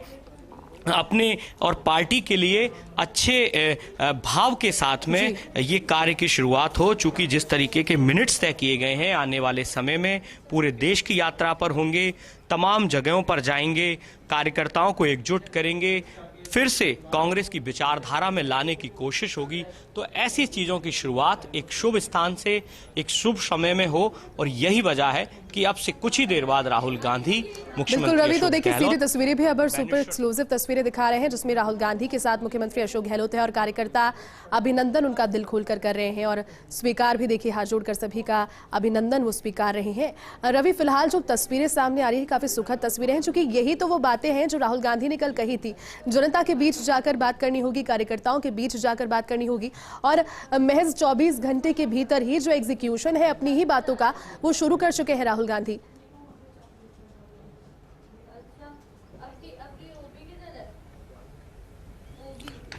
अपने और पार्टी के लिए अच्छे भाव के साथ में ये कार्य की शुरुआत हो। चूंकि जिस तरीके के मिनट्स तय किए गए हैं, आने वाले समय में पूरे देश की यात्रा पर होंगे, तमाम जगहों पर जाएंगे, कार्यकर्ताओं को एकजुट करेंगे, फिर से कांग्रेस की विचारधारा में लाने की कोशिश होगी। तो ऐसी चीजों की शुरुआत एक शुभ स्थान से, एक शुभ समय में हो। और यही वजह है कि अब से कुछ ही देर बाद राहुल गांधी बिल्कुल रवि, तो देखिए सीधी तस्वीरें भी अब सुपर एक्सक्लूसिव तस्वीरें दिखा रहे हैं जिसमें राहुल गांधी के साथ मुख्यमंत्री अशोक गहलोत है और कार्यकर्ता अभिनंदन उनका दिल खोलकर कर रहे हैं और स्वीकार भी देखिए हाथ जोड़कर सभी का अभिनंदन वो स्वीकार रहे हैं। रवि, फिलहाल जो तस्वीरें सामने आ रही है काफी सुखद तस्वीरें हैं, क्योंकि यही तो वो बातें हैं जो राहुल गांधी ने कल कही थी। जनता के बीच जाकर बात करनी होगी, कार्यकर्ताओं के बीच जाकर बात करनी होगी और महज 24 घंटे के भीतर ही जो एग्जीक्यूशन है अपनी ही बातों का वो शुरू कर चुके हैं राहुल गांधी।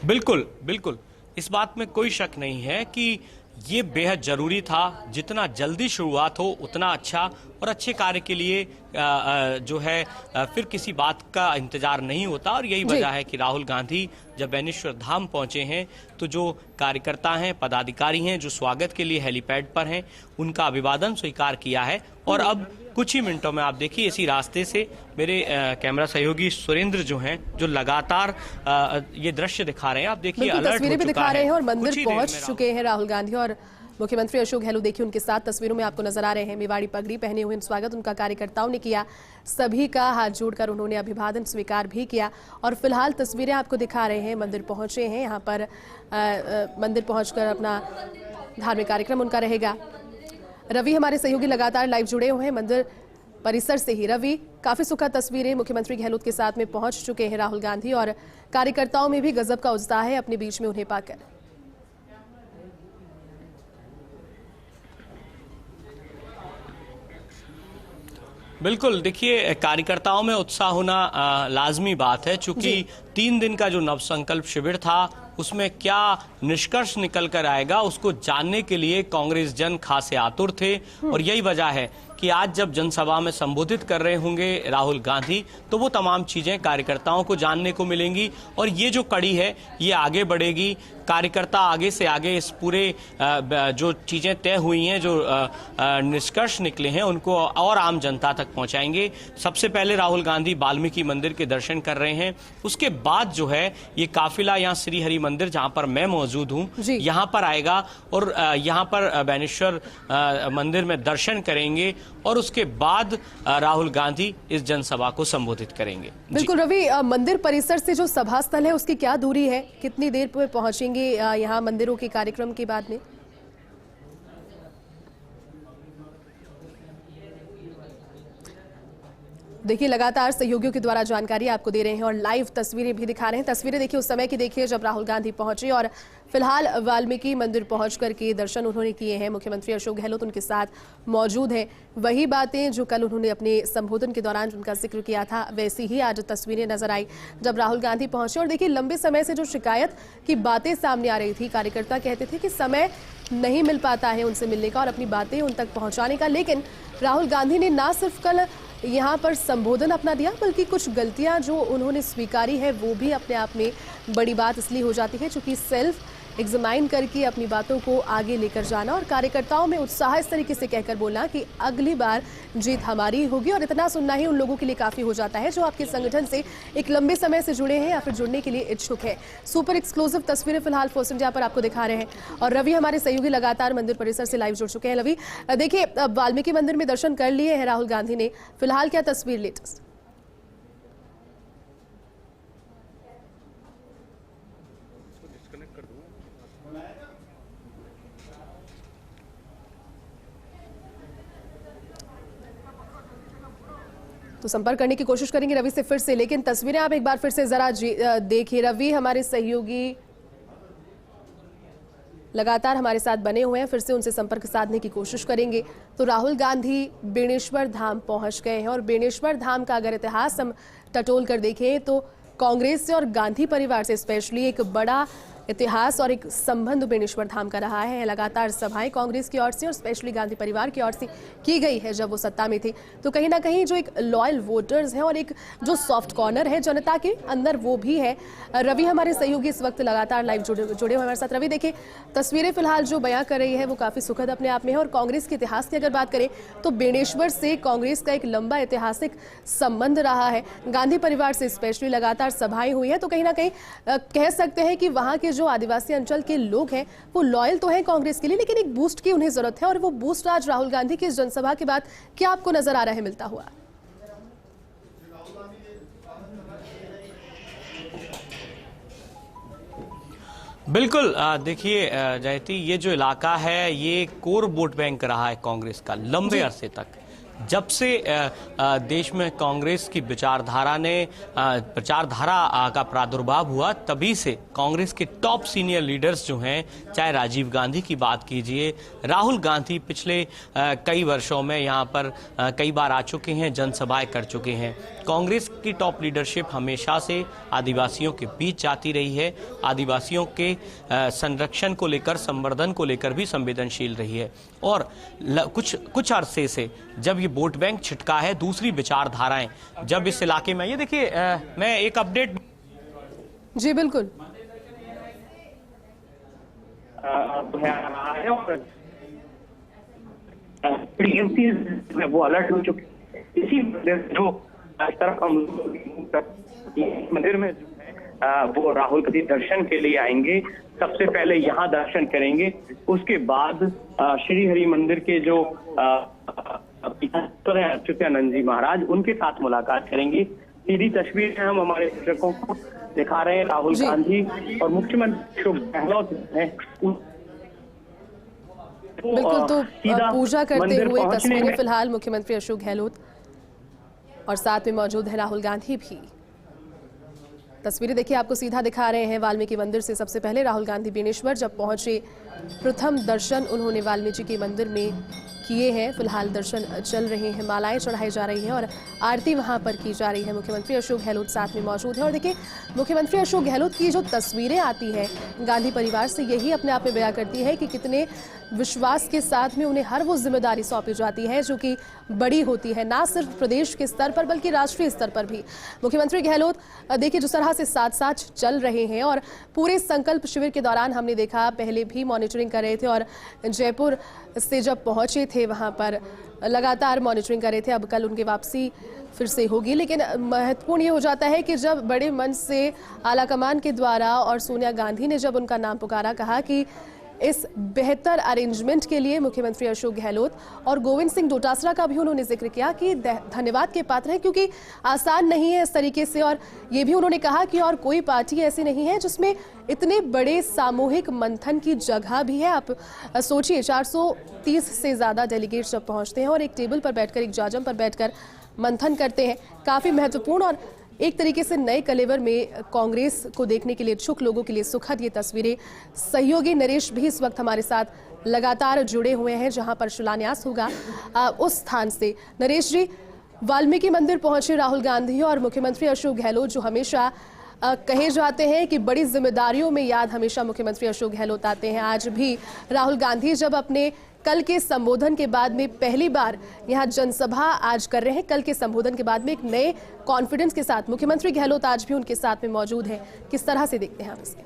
बिल्कुल बिल्कुल, इस बात में कोई शक नहीं है कि ये बेहद जरूरी था। जितना जल्दी शुरुआत हो उतना अच्छा, और अच्छे कार्य के लिए जो है फिर किसी बात का इंतजार नहीं होता। और यही वजह है कि राहुल गांधी जब बेनेश्वर धाम पहुंचे हैं तो जो कार्यकर्ता हैं, पदाधिकारी हैं, जो स्वागत के लिए हेलीपैड पर हैं, उनका अभिवादन स्वीकार किया है। और अब कुछ ही मिनटों में आप देखिए इसी रास्ते से मेरे कैमरा सहयोगी सुरेंद्र जो हैं, जो लगातार ये दृश्य दिखा रहे हैं। आप देखिए अलर्ट तस्वीरें भी दिखा रहे हैं और मंदिर पहुंच चुके हैं राहुल गांधी और मुख्यमंत्री अशोक गहलोत। देखिए उनके साथ तस्वीरों में आपको नजर आ रहे हैं, मेवाड़ी पगड़ी पहने हुए स्वागत उनका कार्यकर्ताओं ने किया, सभी का हाथ जोड़कर उन्होंने अभिवादन स्वीकार भी किया। और फिलहाल तस्वीरें आपको दिखा रहे हैं, मंदिर पहुंचे हैं, यहाँ पर मंदिर पहुंचकर अपना धार्मिक कार्यक्रम उनका रहेगा। रवि हमारे सहयोगी लगातार लाइव जुड़े हुए हैं मंदिर परिसर से ही। रवि, काफी सुखद तस्वीरें, मुख्यमंत्री गहलोत के साथ में पहुंच चुके हैं राहुल गांधी और कार्यकर्ताओं में भी गजब का उत्साह है अपने बीच में उन्हें पाकर। बिल्कुल, देखिए कार्यकर्ताओं में उत्साह होना लाजमी बात है। चूंकि 3 दिन का जो नवसंकल्प शिविर था उसमें क्या निष्कर्ष निकल कर आएगा उसको जानने के लिए कांग्रेस जन खासे आतुर थे। और यही वजह है कि आज जब जनसभा में संबोधित कर रहे होंगे राहुल गांधी तो वो तमाम चीजें कार्यकर्ताओं को जानने को मिलेंगी और ये जो कड़ी है ये आगे बढ़ेगी। कार्यकर्ता आगे से आगे इस पूरे जो चीजें तय हुई हैं, जो निष्कर्ष निकले हैं, उनको और आम जनता तक पहुंचाएंगे। सबसे पहले राहुल गांधी वाल्मीकि मंदिर के दर्शन कर रहे हैं, उसके बाद जो है ये काफिला यहाँ श्री हरि मंदिर जहां पर मैं मौजूद हूँ यहाँ पर आएगा और यहाँ पर बेनेश्वर मंदिर में दर्शन करेंगे और उसके बाद राहुल गांधी इस जनसभा को संबोधित करेंगे। बिल्कुल रवि, मंदिर परिसर से जो सभा स्थल है उसकी क्या दूरी है, कितनी देर पर पहुंचेंगे यहाँ मंदिरों के कार्यक्रम के बाद में? देखिए लगातार सहयोगियों के द्वारा जानकारी आपको दे रहे हैं और लाइव तस्वीरें भी दिखा रहे हैं। तस्वीरें देखिए उस समय की देखिए जब राहुल गांधी पहुंचे और फिलहाल वाल्मीकि मंदिर पहुंच करके दर्शन उन्होंने किए हैं। मुख्यमंत्री अशोक गहलोत उनके साथ मौजूद हैं। वही बातें जो कल उन्होंने अपने संबोधन के दौरान जिनका जिक्र किया था वैसी ही आज तस्वीरें नजर आई जब राहुल गांधी पहुंचे। और देखिए लंबे समय से जो शिकायत की बातें सामने आ रही थी, कार्यकर्ता कहते थे कि समय नहीं मिल पाता है उनसे मिलने का और अपनी बातें उन तक पहुंचाने का, लेकिन राहुल गांधी ने ना सिर्फ कल यहाँ पर संबोधन अपना दिया बल्कि कुछ गलतियां जो उन्होंने स्वीकारी है वो भी अपने आप में बड़ी बात इसलिए हो जाती है क्योंकि सेल्फ एग्जामाइन करके अपनी बातों को आगे लेकर जाना और कार्यकर्ताओं में उत्साह इस तरीके से कहकर बोलना कि अगली बार जीत हमारी होगी। और इतना सुनना ही उन लोगों के लिए काफी हो जाता है जो आपके संगठन से एक लंबे समय से जुड़े हैं या फिर जुड़ने के लिए इच्छुक है। सुपर एक्सक्लूसिव तस्वीरें फिलहाल फर्स्ट इंडिया पर आपको दिखा रहे हैं और रवि हमारे सहयोगी लगातार मंदिर परिसर से लाइव जुड़ चुके हैं। रवि, देखिए, वाल्मीकि मंदिर में दर्शन कर लिए हैं राहुल गांधी ने, फिलहाल क्या तस्वीर लेटेस्ट? तो संपर्क करने की कोशिश करेंगे रवि से फिर से, लेकिन तस्वीरें आप एक बार फिर से जरा देखिए। रवि हमारे सहयोगी लगातार हमारे साथ बने हुए हैं, फिर से उनसे संपर्क साधने की कोशिश करेंगे। तो राहुल गांधी बेणेश्वर धाम पहुंच गए हैं और बेणेश्वर धाम का अगर इतिहास हम टटोल कर देखें तो कांग्रेस से और गांधी परिवार से स्पेशली एक बड़ा इतिहास और एक संबंध बेणेश्वर धाम का रहा है। लगातार सभाएं कांग्रेस की ओर से और स्पेशली गांधी परिवार की ओर से की गई है जब वो सत्ता में थे। तो कहीं ना कहीं जो एक लॉयल वोटर्स हैं और एक जो सॉफ्ट कॉर्नर है जनता के अंदर वो भी है। रवि हमारे सहयोगी इस वक्त लगातार लाइव जुड़े हुए हमारे साथ। रवि, देखिए, तस्वीरें फिलहाल जो बयां कर रही है वो काफी सुखद अपने आप में है और कांग्रेस के इतिहास की अगर बात करें तो बेणेश्वर से कांग्रेस का एक लंबा ऐतिहासिक संबंध रहा है। गांधी परिवार से स्पेशली लगातार सभाएं हुई है, तो कहीं ना कहीं कह सकते हैं कि वहां के जो आदिवासी अंचल के लोग हैं वो लॉयल तो हैं कांग्रेस के लिए, लेकिन एक बूस्ट की उन्हें जरूरत है और वो बूस्ट आज राहुल गांधी की इस जनसभा के बाद क्या आपको नजर आ रहा है मिलता हुआ? बिल्कुल, देखिए जयती, ये जो इलाका है ये कोर वोट बैंक रहा है कांग्रेस का लंबे अरसे तक। जब से देश में कांग्रेस की विचारधारा का प्रादुर्भाव हुआ तभी से कांग्रेस के टॉप सीनियर लीडर्स जो हैं, चाहे राजीव गांधी की बात कीजिए, राहुल गांधी पिछले कई वर्षों में यहाँ पर कई बार आ चुके हैं, जनसभाएं कर चुके हैं। कांग्रेस की टॉप लीडरशिप हमेशा से आदिवासियों के बीच जाती रही है, आदिवासियों के संरक्षण को लेकर, संवर्धन को लेकर भी संवेदनशील रही है। और कुछ अरसे से जब ये वोट बैंक छिटका है, दूसरी विचारधाराएं जब इस इलाके में, ये देखिए, मैं एक अपडेट। जी बिल्कुल, वो अलर्ट हो चुके। इसी जो तरफ हम मंदिर में जो है वो राहुल गांधी दर्शन के लिए आएंगे। सबसे पहले यहाँ दर्शन करेंगे, उसके बाद श्री हरि मंदिर के जो अच्युतानंद जी महाराज, उनके साथ मुलाकात करेंगे। सीधी तस्वीर है, हम हमारे दर्शकों को दिखा रहे हैं। राहुल गांधी और मुख्यमंत्री अशोक गहलोत हैं बिल्कुल। तो पूजा करते हुए तस्वीरें फिलहाल मुख्यमंत्री अशोक गहलोत और साथ में मौजूद है राहुल गांधी भी। तस्वीरें देखिए, आपको सीधा दिखा रहे हैं वाल्मीकि मंदिर से। सबसे पहले राहुल गांधी बेणेश्वर जब पहुंचे, प्रथम दर्शन उन्होंने वाल्मीकि के मंदिर में किए हैं। फिलहाल दर्शन चल रहे हैं, मालाएं चढ़ाई जा रही हैं और आरती वहां पर की जा रही है। मुख्यमंत्री अशोक गहलोत साथ में मौजूद है और देखिए, मुख्यमंत्री अशोक गहलोत की जो तस्वीरें आती हैं गांधी परिवार से, यही अपने आप में बयां करती है कि कितने विश्वास के साथ में उन्हें हर वो जिम्मेदारी सौंपी जाती है जो कि बड़ी होती है, ना सिर्फ प्रदेश के स्तर पर बल्कि राष्ट्रीय स्तर पर भी। मुख्यमंत्री गहलोत देखिए जिस तरह से साथ साथ चल रहे हैं और पूरे संकल्प शिविर के दौरान हमने देखा, पहले भी मॉनिटरिंग कर रहे थे और जयपुर से जब पहुंचे थे वहां पर लगातार मॉनिटरिंग कर रहे थे। अब कल उनकी वापसी फिर से होगी, लेकिन महत्वपूर्ण ये हो जाता है कि जब बड़े मंच से आलाकमान के द्वारा और सोनिया गांधी ने जब उनका नाम पुकारा, कहा कि इस बेहतर अरेंजमेंट के लिए मुख्यमंत्री अशोक गहलोत और गोविंद सिंह डोटासरा का भी उन्होंने जिक्र किया कि धन्यवाद के पात्र हैं, क्योंकि आसान नहीं है इस तरीके से। और ये भी उन्होंने कहा कि और कोई पार्टी ऐसी नहीं है जिसमें इतने बड़े सामूहिक मंथन की जगह भी है। आप सोचिए, 430 से ज़्यादा डेलीगेट्स जब पहुँचते हैं और एक टेबल पर बैठकर, एक जाजम पर बैठकर मंथन करते हैं, काफ़ी महत्वपूर्ण और एक तरीके से नए कलेवर में कांग्रेस को देखने के लिए इच्छुक लोगों के लिए सुखद ये तस्वीरें। सहयोगी नरेश भी इस वक्त हमारे साथ लगातार जुड़े हुए हैं जहां पर शिलान्यास होगा उस स्थान से। नरेश जी, वाल्मीकि मंदिर पहुंचे राहुल गांधी और मुख्यमंत्री अशोक गहलोत, जो हमेशा कहे जाते हैं कि बड़ी जिम्मेदारियों में याद हमेशा मुख्यमंत्री अशोक गहलोत आते हैं। आज भी राहुल गांधी जब अपने कल के संबोधन के बाद में पहली बार यहां जनसभा आज कर रहे हैं, कल के संबोधन के बाद में एक नए कॉन्फिडेंस के साथ मुख्यमंत्री गहलोत आज भी उनके साथ में मौजूद हैं। किस तरह से देखते हैं आप इसे?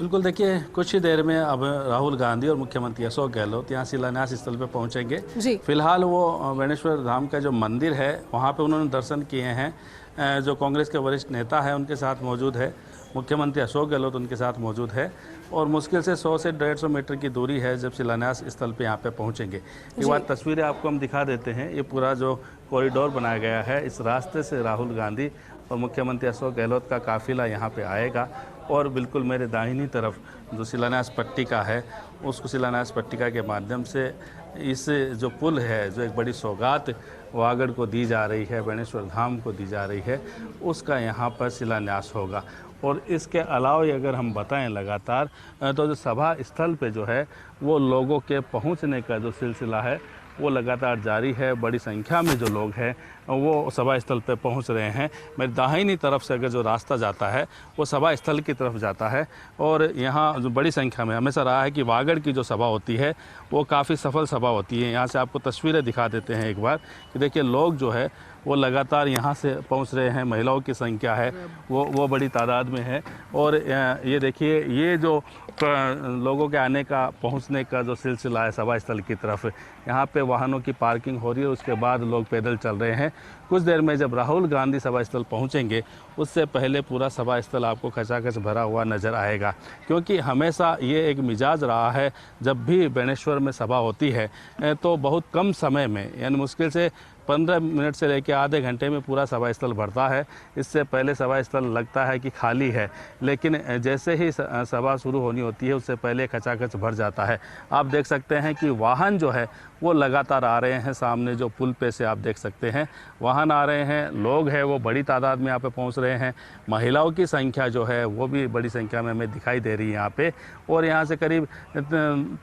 बिल्कुल, देखिए कुछ ही देर में अब राहुल गांधी और मुख्यमंत्री अशोक गहलोत यहाँ शिलान्यास स्थल पर पहुँचेंगे। जी। फिलहाल वो बेणेश्वर धाम का जो मंदिर है वहाँ पे उन्होंने दर्शन किए हैं। जो कांग्रेस के वरिष्ठ नेता है उनके साथ मौजूद है, मुख्यमंत्री अशोक गहलोत उनके साथ मौजूद है और मुश्किल से 100 से 150 मीटर की दूरी है जब शिलान्यास स्थल पे यहाँ पे पहुँचेंगे। एक बार तस्वीरें आपको हम दिखा देते हैं। ये पूरा जो कॉरिडोर बनाया गया है, इस रास्ते से राहुल गांधी और मुख्यमंत्री अशोक गहलोत का काफिला यहाँ पे आएगा और बिल्कुल मेरे दाहिनी तरफ जो शिलान्यास पट्टिका है, उसको शिलान्यास पट्टिका के माध्यम से इस जो पुल है, जो एक बड़ी सौगात वागड़ को दी जा रही है, बेणेश्वर धाम को दी जा रही है, उसका यहाँ पर शिलान्यास होगा। और इसके अलावा अगर हम बताएं लगातार तो जो सभा स्थल पे जो है वो लोगों के पहुँचने का जो सिलसिला है वो लगातार जारी है। बड़ी संख्या में जो लोग हैं वो सभा स्थल पर पहुंच रहे हैं। मेरी दाहिनी तरफ से अगर जो रास्ता जाता है वो सभा स्थल की तरफ जाता है और यहाँ जो बड़ी संख्या में हमेशा रहा है कि वागड़ की जो सभा होती है वो काफ़ी सफल सभा होती है। यहाँ से आपको तस्वीरें दिखा देते हैं एक बार कि देखिए लोग जो है वो लगातार यहाँ से पहुँच रहे हैं। महिलाओं की संख्या है वो बड़ी तादाद में है और ये देखिए ये जो लोगों के आने का पहुँचने का जो सिलसिला है सभा स्थल की तरफ, यहाँ पे वाहनों की पार्किंग हो रही है, उसके बाद लोग पैदल चल रहे हैं। कुछ देर में जब राहुल गांधी सभा स्थल पहुँचेंगे उससे पहले पूरा सभा स्थल आपको खचाखच भरा हुआ नज़र आएगा, क्योंकि हमेशा ये एक मिजाज रहा है जब भी बेणेश्वर में सभा होती है तो बहुत कम समय में, यानी मुश्किल से 15 मिनट से लेकर आधे घंटे में पूरा सभा स्थल भरता है। इससे पहले सभा स्थल लगता है कि खाली है, लेकिन जैसे ही सभा शुरू होनी होती है उससे पहले खचाखच भर जाता है। आप देख सकते हैं कि वाहन जो है वो लगातार आ रहे हैं। सामने जो पुल पे से आप देख सकते हैं वाहन आ रहे हैं, लोग हैं वो बड़ी तादाद में यहाँ पे पहुँच रहे हैं। महिलाओं की संख्या जो है वो भी बड़ी संख्या में हमें दिखाई दे रही है यहाँ पे। और यहाँ से करीब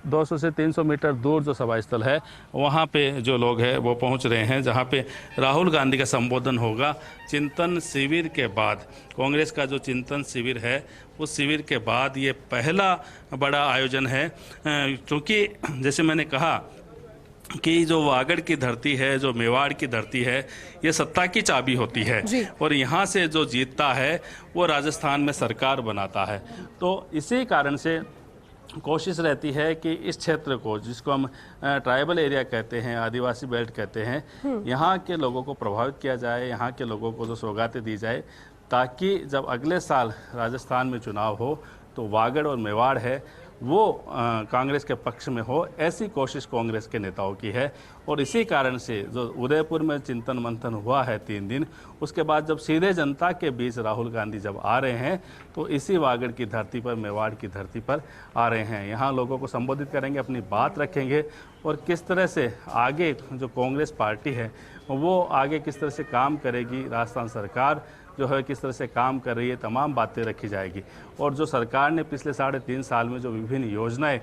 200 से 300 मीटर दूर जो सभा स्थल है वहाँ पे जो लोग हैं वो पहुँच रहे हैं, जहाँ पे राहुल गांधी का संबोधन होगा। चिंतन शिविर के बाद, कांग्रेस का जो चिंतन शिविर है उस शिविर के बाद ये पहला बड़ा आयोजन है, क्योंकि जैसे मैंने कहा कि जो वागड़ की धरती है, जो मेवाड़ की धरती है, ये सत्ता की चाबी होती है और यहाँ से जो जीतता है वो राजस्थान में सरकार बनाता है। तो इसी कारण से कोशिश रहती है कि इस क्षेत्र को, जिसको हम ट्राइबल एरिया कहते हैं, आदिवासी बेल्ट कहते हैं, यहाँ के लोगों को प्रभावित किया जाए, यहाँ के लोगों को जो सौगातें दी जाए, ताकि जब अगले साल राजस्थान में चुनाव हो तो वागड़ और मेवाड़ है वो कांग्रेस के पक्ष में हो। ऐसी कोशिश कांग्रेस के नेताओं की है और इसी कारण से जो उदयपुर में चिंतन मंथन हुआ है 3 दिन, उसके बाद जब सीधे जनता के बीच राहुल गांधी जब आ रहे हैं तो इसी वागड़ की धरती पर, मेवाड़ की धरती पर आ रहे हैं। यहाँ लोगों को संबोधित करेंगे, अपनी बात रखेंगे और किस तरह से आगे जो कांग्रेस पार्टी है वो आगे किस तरह से काम करेगी, राजस्थान सरकार जो है किस तरह से काम कर रही है, तमाम बातें रखी जाएगी। और जो सरकार ने पिछले 3.5 साल में जो विभिन्न योजनाएं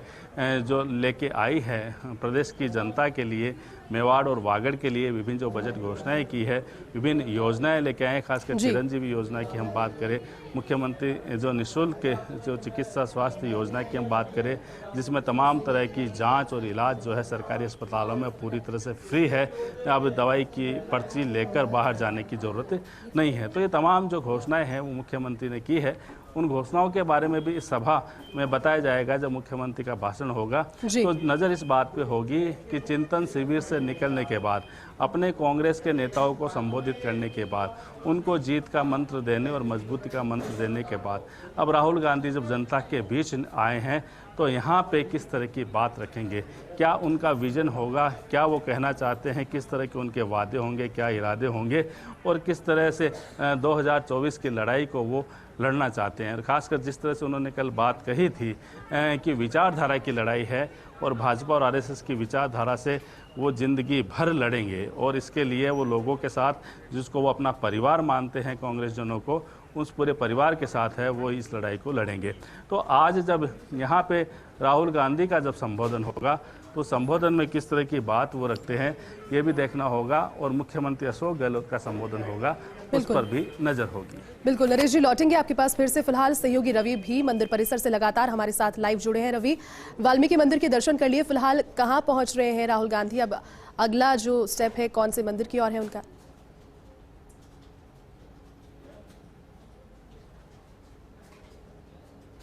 जो लेके आई है प्रदेश की जनता के लिए, मेवाड़ और वागड़ के लिए विभिन्न जो बजट घोषणाएं की है, विभिन्न योजनाएं लेके आए, खासकर चिरंजीवी योजना की हम बात करें, मुख्यमंत्री जो निःशुल्क जो चिकित्सा स्वास्थ्य योजना की हम बात करें, जिसमें तमाम तरह की जांच और इलाज जो है सरकारी अस्पतालों में पूरी तरह से फ्री है, अब दवाई की पर्ची लेकर बाहर जाने की ज़रूरत नहीं है। तो ये तमाम जो घोषणाएं हैं वो मुख्यमंत्री ने की है। उन घोषणाओं के बारे में भी इस सभा में बताया जाएगा। जब मुख्यमंत्री का भाषण होगा तो नज़र इस बात पे होगी कि चिंतन शिविर से निकलने के बाद, अपने कांग्रेस के नेताओं को संबोधित करने के बाद, उनको जीत का मंत्र देने और मजबूती का मंत्र देने के बाद, अब राहुल गांधी जब जनता के बीच आए हैं तो यहाँ पे किस तरह की बात रखेंगे, क्या उनका विजन होगा, क्या वो कहना चाहते हैं, किस तरह के उनके वादे होंगे, क्या इरादे होंगे और किस तरह से 2024 की लड़ाई को वो लड़ना चाहते हैं। खासकर जिस तरह से उन्होंने कल बात कही थी कि विचारधारा की लड़ाई है और भाजपा और आरएसएस की विचारधारा से वो ज़िंदगी भर लड़ेंगे और इसके लिए वो लोगों के साथ, जिसको वो अपना परिवार मानते हैं कांग्रेसजनों को, उस पूरे परिवार के साथ है वो इस लड़ाई को लड़ेंगे। तो आज जब यहाँ पे राहुल गांधी का जब संबोधन होगा तो संबोधन में किस तरह की बात वो रखते हैं ये भी देखना होगा और मुख्यमंत्री अशोक गहलोत का संबोधन होगा, उस पर भी नजर होगी। बिल्कुल नरेश जी, लौटेंगे आपके पास फिर से। फिलहाल सहयोगी रवि भी मंदिर परिसर से लगातार हमारे साथ लाइव जुड़े हैं। रवि, वाल्मीकि मंदिर के दर्शन कर लिए, फिलहाल कहाँ पहुंच रहे हैं राहुल गांधी? अब अगला जो स्टेप है कौन से मंदिर की ओर है उनका?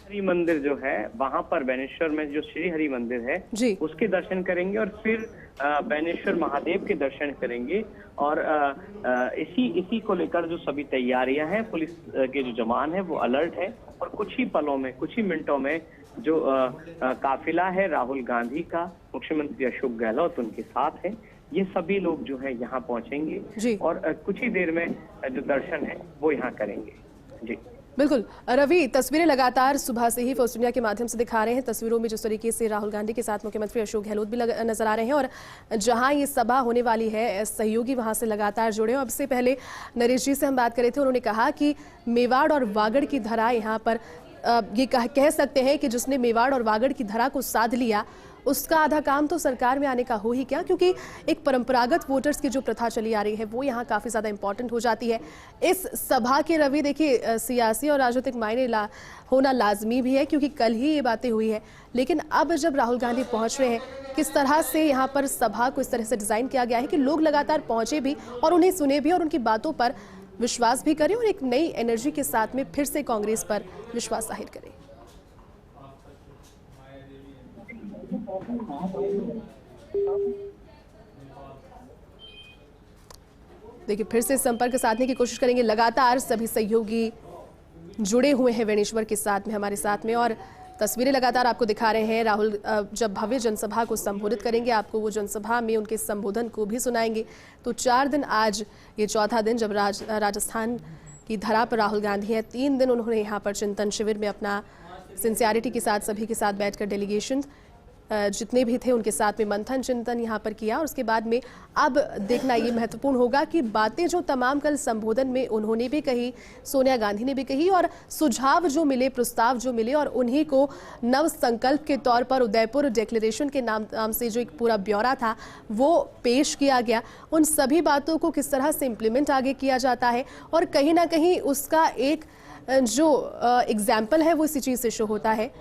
हरि मंदिर जो है वहां पर बेनेश्वर में जो श्री हरि मंदिर है जी। उसके दर्शन करेंगे और फिर बेनेश्वर महादेव के दर्शन करेंगे। और इसी को लेकर जो सभी तैयारियां हैं, पुलिस के जो जवान है वो अलर्ट है और कुछ ही पलों में, कुछ ही मिनटों में जो काफिला है राहुल गांधी का, मुख्यमंत्री अशोक गहलोत उनके साथ है, ये सभी लोग जो है यहाँ पहुंचेंगे जी। और कुछ ही देर में जो दर्शन है वो यहाँ करेंगे। जी बिल्कुल रवि, तस्वीरें लगातार सुबह से ही फर्स्ट इंडिया के माध्यम से दिखा रहे हैं। तस्वीरों में जिस तरीके से राहुल गांधी के साथ मुख्यमंत्री अशोक गहलोत भी नजर आ रहे हैं और जहां ये सभा होने वाली है, सहयोगी वहां से लगातार जुड़े हैं। अब से पहले नरेश जी से हम बात कर रहे थे, उन्होंने कहा कि मेवाड़ और वागड़ की धरा यहाँ पर ये कह सकते हैं कि जिसने मेवाड़ और वागड़ की धरा को साध लिया उसका आधा काम तो सरकार में आने का हो ही क्या, क्योंकि एक परंपरागत वोटर्स की जो प्रथा चली आ रही है वो यहाँ काफ़ी ज़्यादा इंपॉर्टेंट हो जाती है। इस सभा के रवि देखिए सियासी और राजनीतिक मायने होना लाजमी भी है, क्योंकि कल ही ये बातें हुई है, लेकिन अब जब राहुल गांधी पहुँच रहे हैं, किस तरह से यहाँ पर सभा को इस तरह से डिज़ाइन किया गया है कि लोग लगातार पहुँचे भी और उन्हें सुने भी और उनकी बातों पर विश्वास भी करें और एक नई एनर्जी के साथ में फिर से कांग्रेस पर विश्वास जाहिर करें। देखिए फिर से संपर्क साधने की कोशिश करेंगे। लगातार सभी सहयोगी जुड़े हुए हैं बेनेश्वर के साथ में, हमारे साथ में, और तस्वीरें लगातार आपको दिखा रहे हैं। राहुल जब भव्य जनसभा को संबोधित करेंगे, आपको वो जनसभा में उनके संबोधन को भी सुनाएंगे। तो 4 दिन, आज ये चौथा दिन जब राजस्थान की धरा पर राहुल गांधी है। 3 दिन उन्होंने यहाँ पर चिंतन शिविर में अपना सिंसियरिटी के साथ सभी के साथ बैठकर डेलीगेशन जितने भी थे उनके साथ में मंथन चिंतन यहाँ पर किया। और उसके बाद में अब देखना ये महत्वपूर्ण होगा कि बातें जो तमाम कल संबोधन में उन्होंने भी कही, सोनिया गांधी ने भी कही, और सुझाव जो मिले, प्रस्ताव जो मिले, और उन्हीं को नव संकल्प के तौर पर उदयपुर डिक्लेरेशन के नाम से जो एक पूरा ब्यौरा था वो पेश किया गया। उन सभी बातों को किस तरह से इम्प्लीमेंट आगे किया जाता है और कहीं ना कहीं उसका एक जो एग्जाम्पल है वो इसी चीज़ से शो होता है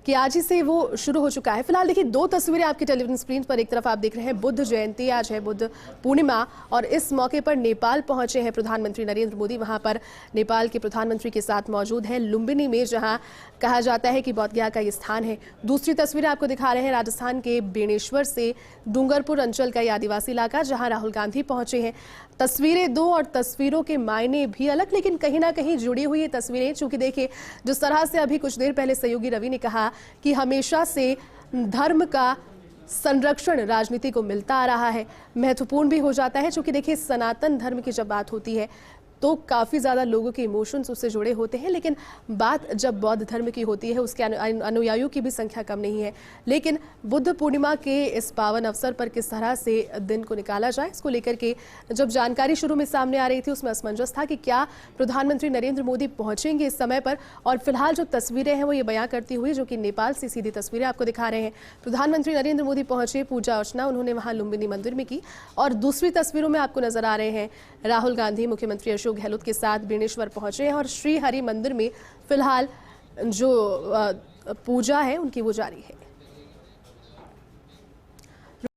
कि आज ही से वो शुरू हो चुका है। फिलहाल देखिए 2 तस्वीरें आपकी टेलीविजन स्क्रीन पर। एक तरफ आप देख रहे हैं बुद्ध जयंती, आज है बुद्ध पूर्णिमा, और इस मौके पर नेपाल पहुंचे हैं प्रधानमंत्री नरेंद्र मोदी। वहां पर नेपाल के प्रधानमंत्री के साथ मौजूद हैं लुम्बिनी में, जहां कहा जाता है कि बोधगया का ये स्थान है। दूसरी तस्वीरें आपको दिखा रहे हैं राजस्थान के बेनेश्वर से डूंगरपुर अंचल का ये आदिवासी इलाका, जहाँ राहुल गांधी पहुंचे हैं। तस्वीरें 2 और तस्वीरों के मायने भी अलग, लेकिन कहीं ना कहीं जुड़ी हुई ये तस्वीरें। चूंकि देखिए जिस तरह से अभी कुछ देर पहले सहयोगी रवि ने कहा कि हमेशा से धर्म का संरक्षण राजनीति को मिलता आ रहा है, महत्वपूर्ण भी हो जाता है। चूंकि देखिए सनातन धर्म की जब बात होती है तो काफ़ी ज़्यादा लोगों के इमोशंस उससे जुड़े होते हैं, लेकिन बात जब बौद्ध धर्म की होती है उसके अनुयायियों की भी संख्या कम नहीं है। लेकिन बुद्ध पूर्णिमा के इस पावन अवसर पर किस तरह से दिन को निकाला जाए, इसको लेकर के जब जानकारी शुरू में सामने आ रही थी उसमें असमंजस था कि क्या प्रधानमंत्री नरेंद्र मोदी पहुंचेंगे इस समय पर। और फिलहाल जो तस्वीरें हैं वो ये बयां करती हुई, जो कि नेपाल से सीधी तस्वीरें आपको दिखा रहे हैं। प्रधानमंत्री नरेंद्र मोदी पहुंचे, पूजा अर्चना उन्होंने वहाँ लुम्बिनी मंदिर में की। और दूसरी तस्वीरों में आपको नजर आ रहे हैं राहुल गांधी मुख्यमंत्री अशोक गहलोत के साथ बेनेश्वर पहुंचे हैं और श्री हरि मंदिर में फिलहाल जो पूजा है उनकी वो जारी है।